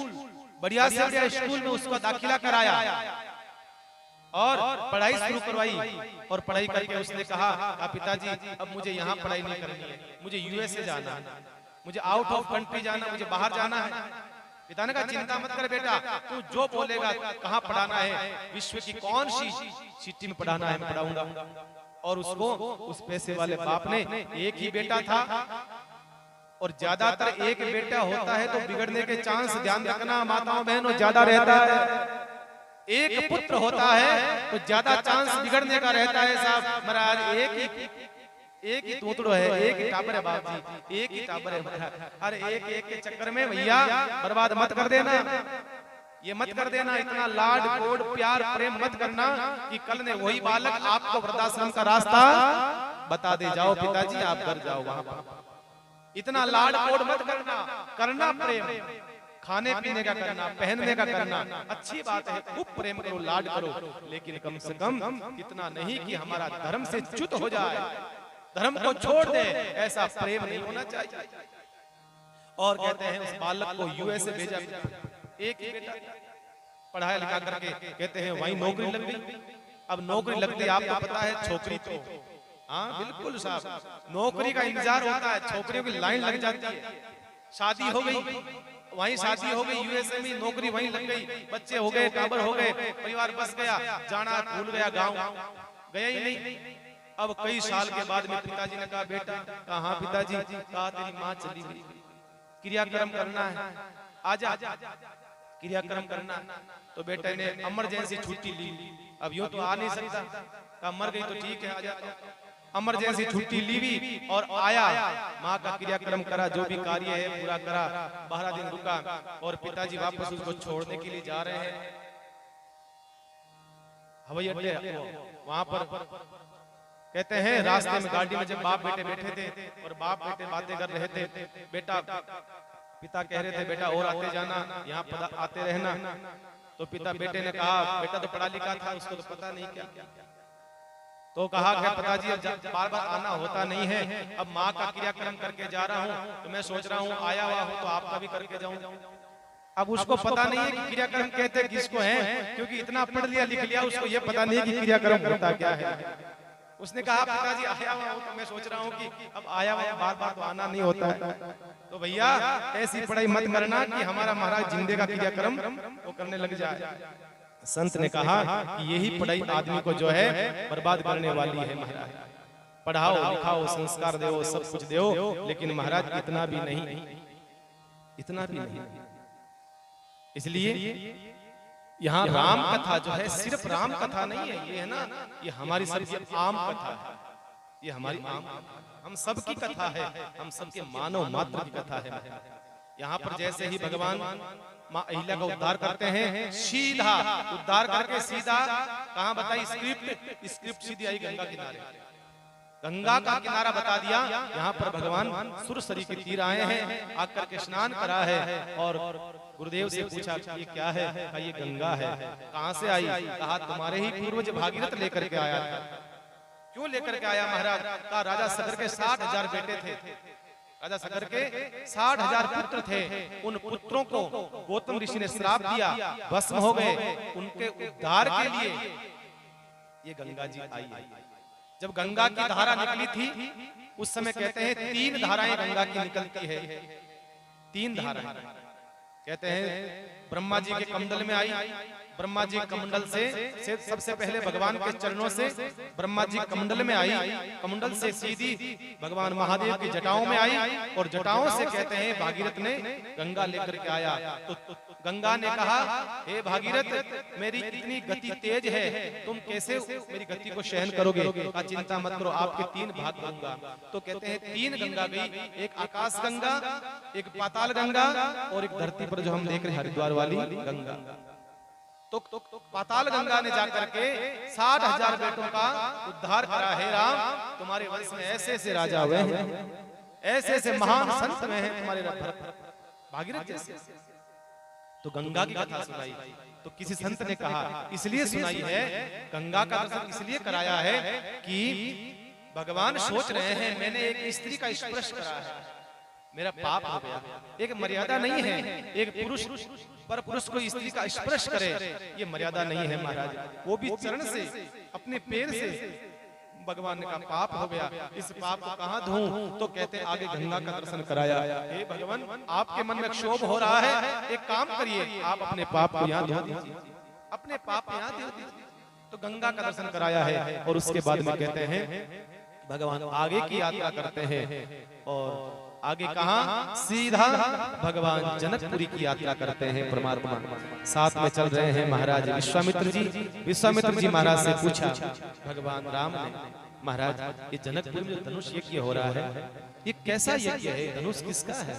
बढ़िया से बढ़िया स्कूल में उसका दाखिला कराया और पढ़ाई शुरू करवाई। और पढ़ाई करके उसने कहा पिताजी अब मुझे यहाँ पढ़ाई नहीं करनी है, मुझे USA जाना है, मुझे आउट ऑफ कंट्री जाना, मुझे बाहर जाना है। पिता ने कहा चिंता मत कर बेटा, तू जो बोलेगा, कहाँ पढ़ाना है, विश्व की कौन सी सिटी में पढ़ाना है, मैं पढ़ाऊंगा। और उसको उस पैसे वाले बाप ने, एक ही बेटा था और ज्यादातर एक बेटा होता है तो बिगड़ने के चांस, ध्यान रखना माताओं बहनों, ज्यादा रहता है। एक पुत्र होता है तो ज्यादा चांस बिगड़ने का रहता है साहब महाराज। एक ही तूतड़ो है, एक ही टाबर है बाप जी, एक ही टाबर है महाराज। अरे एक के चक्कर में भैया बर्बाद मत कर देना, ये मत कर देना, इतना लाड कोड प्यार प्रेम मत करना कि कल ने वही बालक आपको वृद्धाश्रम का रास्ता बता दे, जाओ पिताजी आप घर जाओ वहां पर। इतना लाड कोड मत करना, करना प्रेम, खाने पीने का करना, पहनने का करना, अच्छी बात है, खूब प्रेम करो, लाड करो, लेकिन कम से कम इतना नहीं कि हमारा धर्म से च्युत हो जाए, धर्म को छोड़ दे, ऐसा प्रेम नहीं होना चाहिए। और कहते हैं उस बालक को USA भेजा, एक ही बेटा, पढ़ाया लिखा करके, कहते हैं वहीं नौकरी लग गई। अब नौकरी लगती, आपको पता है छोकरी तो, हाँ बिल्कुल साहब, नौकरी का इंतजार होता है, छोकरियों की लाइन लग जाती है। शादी हो गई, वहीं शादी हो गई, USA में नौकरी वहीं लग गई, बच्चे हो गए, टाबर हो गए, परिवार बस गया, जाना भूल गया, गांव गया ही नहीं। अब कई साल के बाद में पिताजी ने कहा बेटा, कहा पिताजी, कहा तेरी माँ चली गई, क्रियाक्रम करना है, आजा क्रियाक्रम करना। तो बेटे ने इमरजेंसी छुट्टी ली, अब यूं तो आ नहीं सकता, कहा मर गई तो ठीक है आ जाता। इमरजेंसी छुट्टी ली भी और आया, माँ का क्रियाक्रम करा, जो भी कार्य है पूरा करा, 12 दिन रुका और पिताजी वापस उसको छोड़ने के लिए जा रहे हैं हवाई अड्डे। वहां पर कहते हैं रास्ते में गाड़ी में जब बाप बेटे बैठे थे और बाप बेटे बातें कर रहे थे, बेटा पिता कह रहे थे बेटा और आते जाना, यहाँ आते रहना। तो पिता बेटे ने कहा बेटा तो पढ़ा लिखा था, उसको तो पता नहीं क्या। तो कहा कि पिताजी अब बार बार आना होता नहीं है, अब माँ का क्रियाक्रम करके जा रहा हूँ, तो मैं सोच रहा हूँ आया हुआ हूँ तो आपका भी करके जाऊँ। अब उसको पता नहीं है कि क्रियाक्रम कहते किसको है, क्योंकि इतना पढ़ लिया लिख लिया, उसको ये पता नहीं कि क्रियाक्रम होता क्या है। उसने कहा पिताजी आया हुआ हूँ तो मैं सोच रहा हूँ कि अब आया हुआ बार बार तो आना नहीं होता है। तो भैया ऐसी पढ़ाई मत करना कि हमारा महाराज जिंदे का क्रियाक्रम वो करने लग जाए। संत ने कहा कि यही पढ़ाई आदमी को जो है बर्बाद करने वाली है महाराज। पढ़ाओ लिखाओ, संस्कार दो, सब कुछ दो, लेकिन महाराज इतना भी नहीं, इतना भी नहीं। इसलिए यहाँ राम कथा जो है सिर्फ राम कथा नहीं है, ये है ना, ये हमारी सबकी आम कथा है, ये हमारी आम, हम सबकी कथा है, हम सबके मानव मात्र की कथा है। यहाँ पर जैसे ही भगवान माँ अहिल्या का उद्धार करते हैं, सीधा उद्धार करके सीधा कहाँ बताई, स्क्रिप्ट सीधी आई गंगा किनारे, गंगा का किनारा बता दिया। यहाँ पर भगवान सुरसरी के तीर आए हैं, आकर के स्नान करा है और गुरुदेव से पूछा ये क्या है, कहा ये गंगा है। कहाँ से आई, कहा तुम्हारे ही पूर्वज भागीरथ लेकर के आया था। क्यों लेकर के आया महाराज, कहा राजा सगर के 60,000 बेटे थे, राजा सगर के 60,000 पुत्र थे, उन पुत्रों को गौतम ऋषि ने श्राप दिया, भस्म हो गए, उनके उद्धार के लिए ये गंगा जी आई है। जब गंगा की धारा निकली थी उस समय कहते हैं 3 धाराएं गंगा की निकलती है, 3 धाराएं। कहते हैं ब्रह्मा जी के कमंडल में आई, ब्रह्मा जी कमंडल से सबसे पहले भगवान के चरणों से ब्रह्मा जी कमंडल में आई, कमंडल से सीधी भगवान महादेव की जटाओं में आई और जटाओं से कहते हैं भागीरथ ने गंगा लेकर के आया। तो गंगा ने कहा, हे भागीरथ मेरी इतनी गति तेज है, तुम कैसे मेरी गति को सहन करोगे? चिंता मत करो, आपके 3 भाग दूंगा। तो कहते हैं 3 गंगा गई, एक आकाश गंगा, एक पाताल गंगा और एक धरती पर जो हम देख रहे हैं हरिद्वार वाली गंगा। तो पाताल गंगा ने जाकर के 60,000 बेटों का उद्धार करा। हे राम, तुम्हारे वंश में ऐसे ऐसे राजा हुए हैं, ऐसे ऐसे महान संत में हैं तुम्हारे भागीरथ जैसे। तो गंगा की कथा सुनाई। तो किसी संत ने कहा, इसलिए सुनाई है, गंगा का दर्शन इसलिए कराया है कि भगवान सोच रहे हैं मैंने एक स्त्री का स्पर्श करा है, मेरा पाप हो गया। एक मर्यादा नहीं है, एक पुरुष पर पुरुष को स्त्री का स्पर्श करे, ये मर्यादा नहीं है महाराज। वो भी चरण से, अपने पैर से। भगवान ने कहा पाप हो गया, इस पाप को कहां धोऊं? तो कहते हैं आगे गंगा का दर्शन कराया। हे भगवान, आपके मन में क्षोभ हो रहा है, एक काम करिए, आप अपने पाप को यहाँ धो दीजिए, अपने पाप यहाँ धो दीजिए। तो गंगा का दर्शन कराया है और उसके बाद में कहते हैं भगवान आगे की यात्रा करते हैं। और आगे कहां? सीधा भगवान जनकपुरी की यात्रा करते हैं। परमात्मा साथ में चल रहे हैं महाराज विश्वामित्र जी। विश्वामित्र जी महाराज से पूछा भगवान राम ने, महाराज ये जनकपुर में धनुष यज्ञ हो रहा है, ये कैसा यज्ञ है? धनुष किसका है?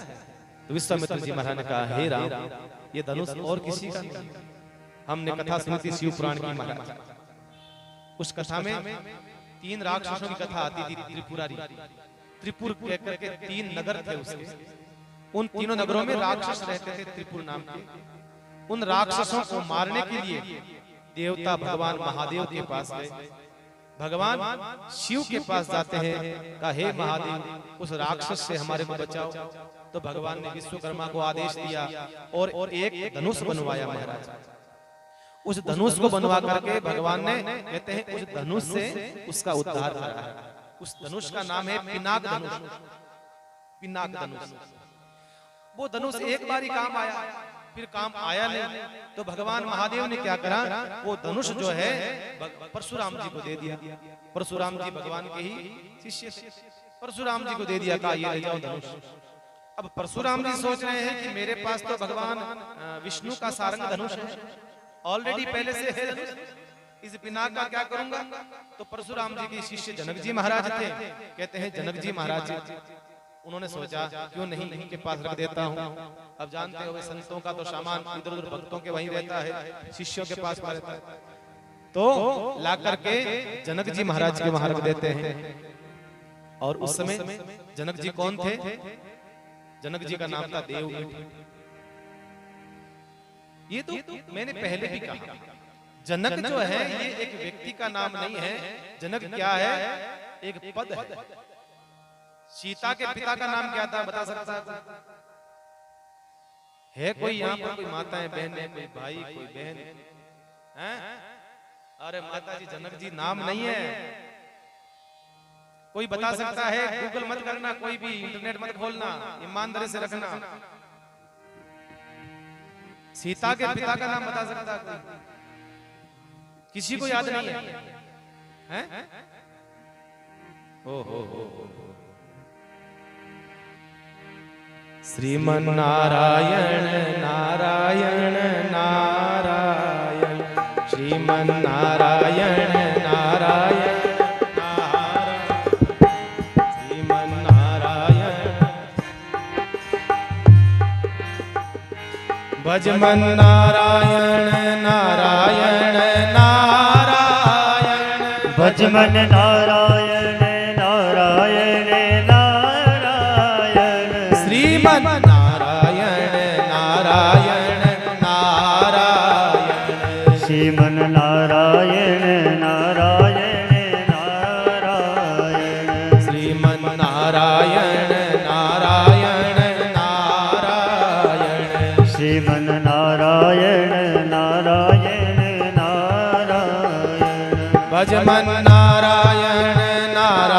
तो विश्वामित्र जी महाराज ने कहा, हे राम, ये धनुष और किसी का नहीं। हमने कथा सुनी थी शिव पुराण की महाराज, उस कथा में 3 राक्षसों की कथा आती थी। त्रिपुरारी, त्रिपुर कहकर के 3 नगर थे उसके, उन तीनों नगरों में राक्षस रहते थे त्रिपुर नाम के। उन राक्षसों को मारने के लिए देवता भगवान महादेव के पास गए। भगवान शिव के पास जाते हैं, कहा हे महादेव उस राक्षस से हमारे को बचाओ। तो भगवान ने विश्वकर्मा को आदेश दिया और एक धनुष बनवाया महाराज। उस धनुष को बनवा करके भगवान ने कहते हैं उस धनुष से उसका उद्धार करा है। उस धनुष का नाम है पिनाक धनुष। पिनाक धनुष, वो धनुष एक बार ही काम आया, फिर काम आया नहीं। तो भगवान महादेव ने क्या करा, वो धनुष जो है परशुराम जी को दे दिया। परशुराम जी भगवान के ही शिष्य थे, परशुराम जी को दे दिया, कहा ये ले जाओ धनुष। अब परशुराम जी सोच रहे हैं कि मेरे पास तो भगवान विष्णु का सारंग धनुष है, ऑलरेडी पहले से है धनुष, इस पिनाक का क्या करूंगा? तो परशुराम जी के शिष्य जनक जी महाराज थे। कहते हैं जनक जी महाराज जी उन्होंने सोचा क्यों नहीं इनके पास रख देता हूं। अब जानते हो संतों का तो सामान इधर उधर भक्तों के वहीं रहता है, शिष्यों के पास रहता है। तो ला करके जनक जी महाराज के वहां रख देते हैं। और उस समय जनक जी कौन थे? जनक जी का नाम था देवकीट। ये तो मैंने पहले भी कहा, जनक जो है ये एक व्यक्ति का नाम नहीं है। जनक क्या है? एक पद है। सीता के पिता का नाम क्या था, बता सकता है कोई? यहाँ पर कोई माताएं बहनें, कोई भाई, कोई बहन हैं? अरे माता जी जनक जी नाम नहीं है। कोई बता सकता है? गूगल मत करना, कोई भी इंटरनेट मत खोलना, ईमानदारी से रखना। सीता के पिता का नाम बता सकता है? किसी को याद नहीं है? हैं? हो। श्रीमन नारायण नारायण नारायण, श्रीमन नारायण नारायण नारायण, श्रीमन नारायण। भजमन नारायण नारायण नारायण, भजमन नारायण नारायण नारायण, श्रीमन नारायण नारायण नारायण, श्रीमन नारायण नारायण नारायण, श्रीमन नारायण नारायण नारायण, श्रीमन नारायण नारायण नारायण, भजमन नारायण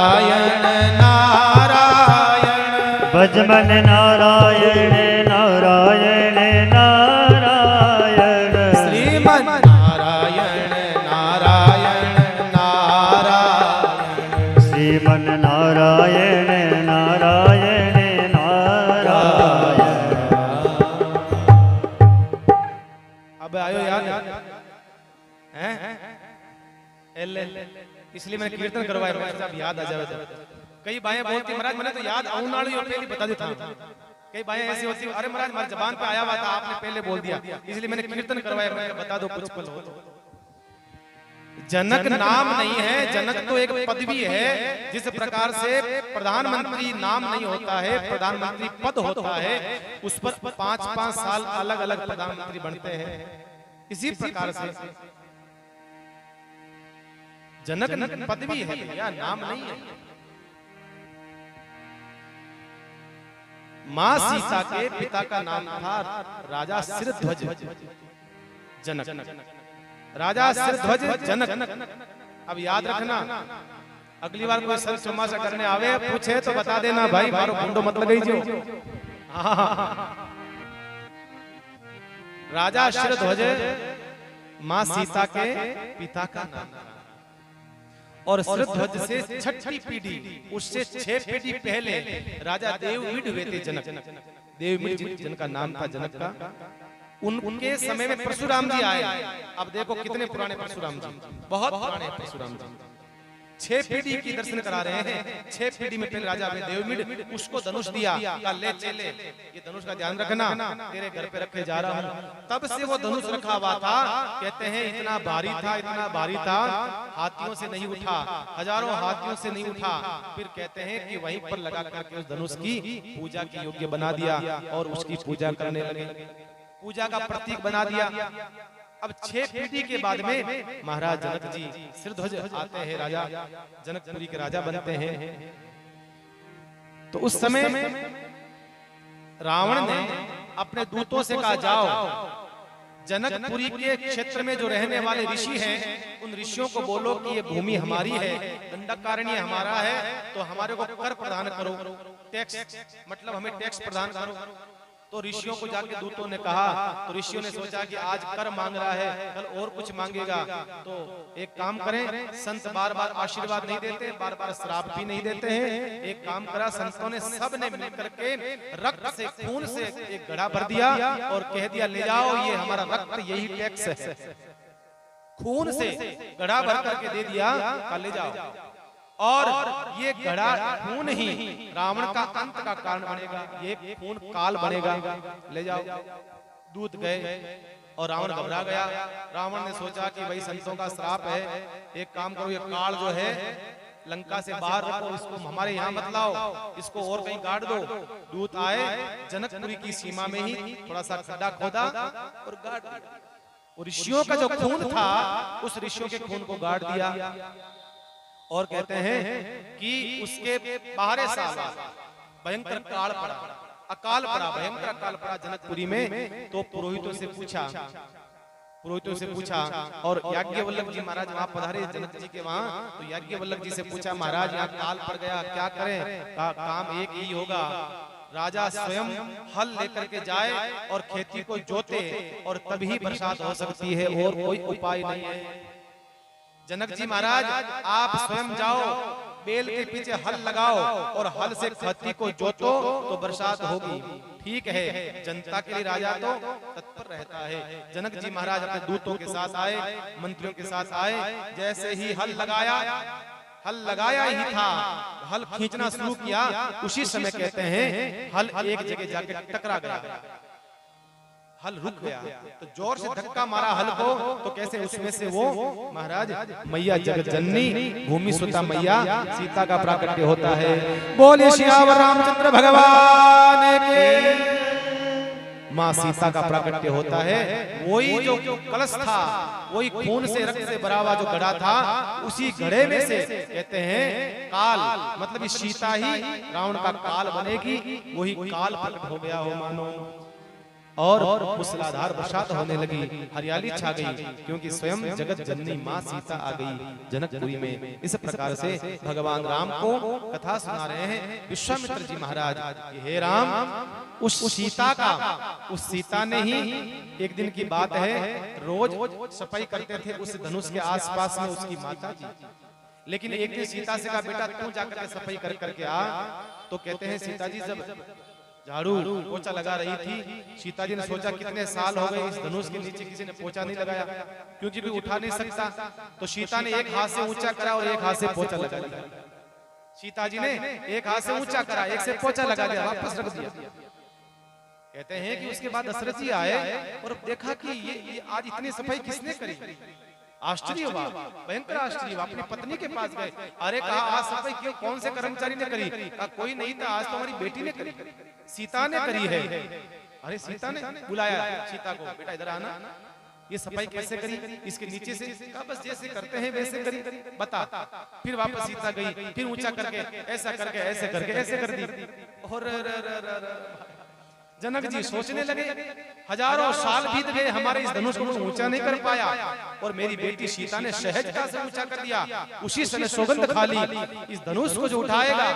नारायण नारायण भज मन नारायण नारायण नारायण श्रीमन नारायण नारायण नारायण श्रीमन नारायण नारायण नारायण। अब आयो याद हैं? इसलिए मैंने कीर्तन करवाया अब याद आ जाए। कई बाएं बोलती महाराज मैंने तो याद आऊनाड़ी और पहले बता देता हूं। कई बाएं ऐसी होती अरे महाराज हमारी जबान पे आया हुआ था आपने पहले बोल दिया, इसलिए मैंने कीर्तन करवाया मैंने बता दो कुछ पल हो। जनक नाम नहीं है, जनक तो एक पदवी है। जिस प्रकार से प्रधानमंत्री नाम नहीं होता है, प्रधानमंत्री पद होता है, उस पर 5-5 साल अलग अलग प्रधानमंत्री बनते हैं। इसी प्रकार से जनक पदवी है भैया, नाम नहीं है। मां सीता के पिता का नाम था राजा सिरध्वज जनक। राजा सिरध्वज जनक। अब याद रखना, अगली बार कोई संत चमासा करने आवे पूछे तो बता देना भाई मारो गुंडो मत लगाई जो। राजा सिरध्वज मां सीता के पिता का नाम था। और सिरध्वज से 6ठी पीढ़ी, उससे 6 पीढ़ी पहले राजा देवमीढ़ हुए थे जनक। देवमीढ़ जिनका नाम था जनक का, उनके समय में परशुराम जी आए। अब देखो कितने पुराने परशुराम जी, बहुत पुराने परशुराम जी। 6 पीढ़ी की दर्शन करा रहे हैं। 6 पीढ़ी में पहले राजा देवमीढ़, उसको धनुष दिया, ले चले ये धनुष का ध्यान रखना, तेरे घर पे रखे जा रहा हूं। तब से वो धनुष रखा हुआ था। कहते हैं इतना भारी था, इतना भारी था, हाथियों से नहीं उठा, हजारों हाथियों से नहीं उठा। फिर कहते हैं कि वहीं पर लगा करके उस धनुष की पूजा के योग्य बना दिया और उसकी पूजा करने लगे, पूजा का प्रतीक बना दिया। अब 6 पीढ़ी के बाद में महाराज जनक जी सिरध्वज आते हैं, राजा जनकपुरी के राजा बनते हैं। तो उस समय रावण ने अपने दूतों से कहा जाओ जनकपुरी के क्षेत्र में जो रहने वाले ऋषि हैं उन ऋषियों को बोलो कि ये भूमि हमारी है, दंडकारण्य हमारा है, तो हमारे को कर प्रदान करो, टैक्स मतलब हमें टैक्स प्रदान करो। तो ऋषियों को जाके दूतों ने कहा, तो ऋषियों ने सोचा कि आज कर मांग रहा है, कल और कुछ मांगेगा, तो एक काम करें, संत बार बार आशीर्वाद नहीं देते, बार बार श्राप भी नहीं देते हैं। एक काम करा संतों ने, सब ने मिलकर के रक्त से, खून से एक घड़ा भर दिया और कह दिया ले जाओ ये हमारा रक्त, यही टैक्स है। खून से घड़ा भर करके दे दिया, ले जाओ। और ये घड़ा खून ही रावण का अंत का कारण बनेगा, ये खून काल बनेगा, ले जाओ। दूत गए और रावण घबरा गया। रावण ने सोचा कि भाई संतों का श्राप है, एक काम करो ये काल जो है लंका से बाहर रखो, इसको हमारे यहाँ मत लाओ, इसको और कहीं गाड़ दो। दूत आए, जनकपुरी की सीमा में ही थोड़ा सा खड्डा खोदा और गाड़ दिया। ऋषियों का जो खून था उस ऋषियों के खून को गाड़ दिया। और कहते हैं कि उसके 12 साल भयंकर काल पड़ा, अकाल पड़ा, भयंकर अकाल पड़ा जनकपुरी में। तो पुरोहितों से पूछा और याज्ञवल्लभ जी महाराज वहां पधारे जनक जी के वहां, तो याज्ञवल्लभ जी से पूछा महाराज यहाँ काल पड़ गया, क्या करें? काम एक ही होगा, राजा स्वयं हल लेकर के जाए और खेती को जोते और तभी बरसात हो सकती है, और कोई उपाय नहीं है। जनक जी महाराज आप स्वयं जाओ, बेल के पीछे हल लगाओ और हल से खेती को जोतो तो बरसात होगी। ठीक है, जनता के लिए राजा तो तत्पर रहता है। जनक जी महाराज अपने दूतों के साथ आए, मंत्रियों के साथ आए। जैसे ही हल लगाया ही था, हल खींचना शुरू किया, उसी समय कहते हैं हल एक जगह जाके टकरा गया, हल रुक गया। तो जोर से धक्का मारा हल को, तो कैसे उसमें से वो महाराज मैया जगत जननी भूमि सुता मैया सीता का प्राकट्य होता है। बोले श्यावर रामचंद्र भगवान के, माँ सीता का प्राकट्य होता है। वही जो कलश था, वही खून से रक्त से भरा हुआ जो घड़ा था, उसी घड़े में से कहते हैं काल, मतलब सीता ही रावण का काल बनेगी। वही काल प्रकट हो गया हो मानो। और मूसलाधार बरसात होने लगी, हरियाली छा गई, क्योंकि स्वयं जगत जननी माँ सीता आ गई जनकपुरी में। इस प्रकार से भगवान राम को कथा सुना रहे हैं विश्वामित्र जी महाराज कि हे राम, उस सीता का, उस सीता ने ही, एक दिन की बात है, रोज सफाई करते थे उस धनुष के आसपास में उसकी माता जी। लेकिन एक दिन सीता से कहा, बेटा तू जाकर के सफाई कर करके आ। तो कहते हैं सीता जी जब झाड़ू पोछा लगा रही थी, सीता जी ने सोचा कितने साल हो गए इस धनुष के नीचे किसी ने पोछा नहीं लगाया, क्योंकि भी उठा नहीं सकता। तो सीता ने एक हाथ से ऊंचा करा और एक हाथ से पोछा लगा दिया। सीता जी ने एक हाथ से ऊंचा करा, एक से पोछा लगा दिया, वापस रख दिया। कहते हैं कि उसके बाद दशरथ जी आए और देखा कि ये आज इतनी सफाई किसने करी। आश्चर्य हुआ, भयंकर आश्चर्य हुआ। अपनी पत्नी के पास गए, अरे कहा आज सफाई क्यों, कौन से कर्मचारी ने करी? कहा कोई नहीं था, आज तो हमारी बेटी ने करी, सीता ने करी है। अरे सीता ने बुलाया सीता को, बेटा इधर आना, ये सफाई कैसे करी, इसके नीचे से? कहा बस जैसे करते हैं वैसे करी, बता। फिर वापस सीता गई, फिर ऊंचा करके ऐसा करके ऐसे करके ऐसे कर दी। और जनक जी सोचने लगे, हजारों साल बीत गए, हमारे इस धनुष को ऊंचा नहीं कर पाया, और मेरी बेटी सीता ने सहजता से ऊंचा कर दिया। उसी समय सौगंध खा ली, इस धनुष को जो उठाएगा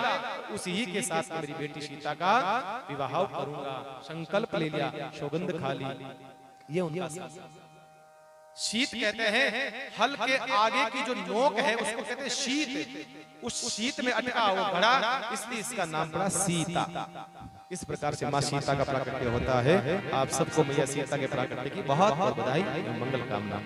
उसी के साथ मेरी बेटी सीता का विवाह करूंगा। संकल्प ले लिया, सौगंध खा ली। ये उनका शीत कहते हैं, हल के आगे की जो नोक है उसको कहते हैं शीत। उस शीत में अटका वो घड़ा, इसलिए इसका नाम पड़ा सीता। इस प्रकार से माँ सीता का प्राकट्य होता है। आप सबको मैया सीता के प्राकट्य की बहुत बहुत बधाई एवं मंगल कामना।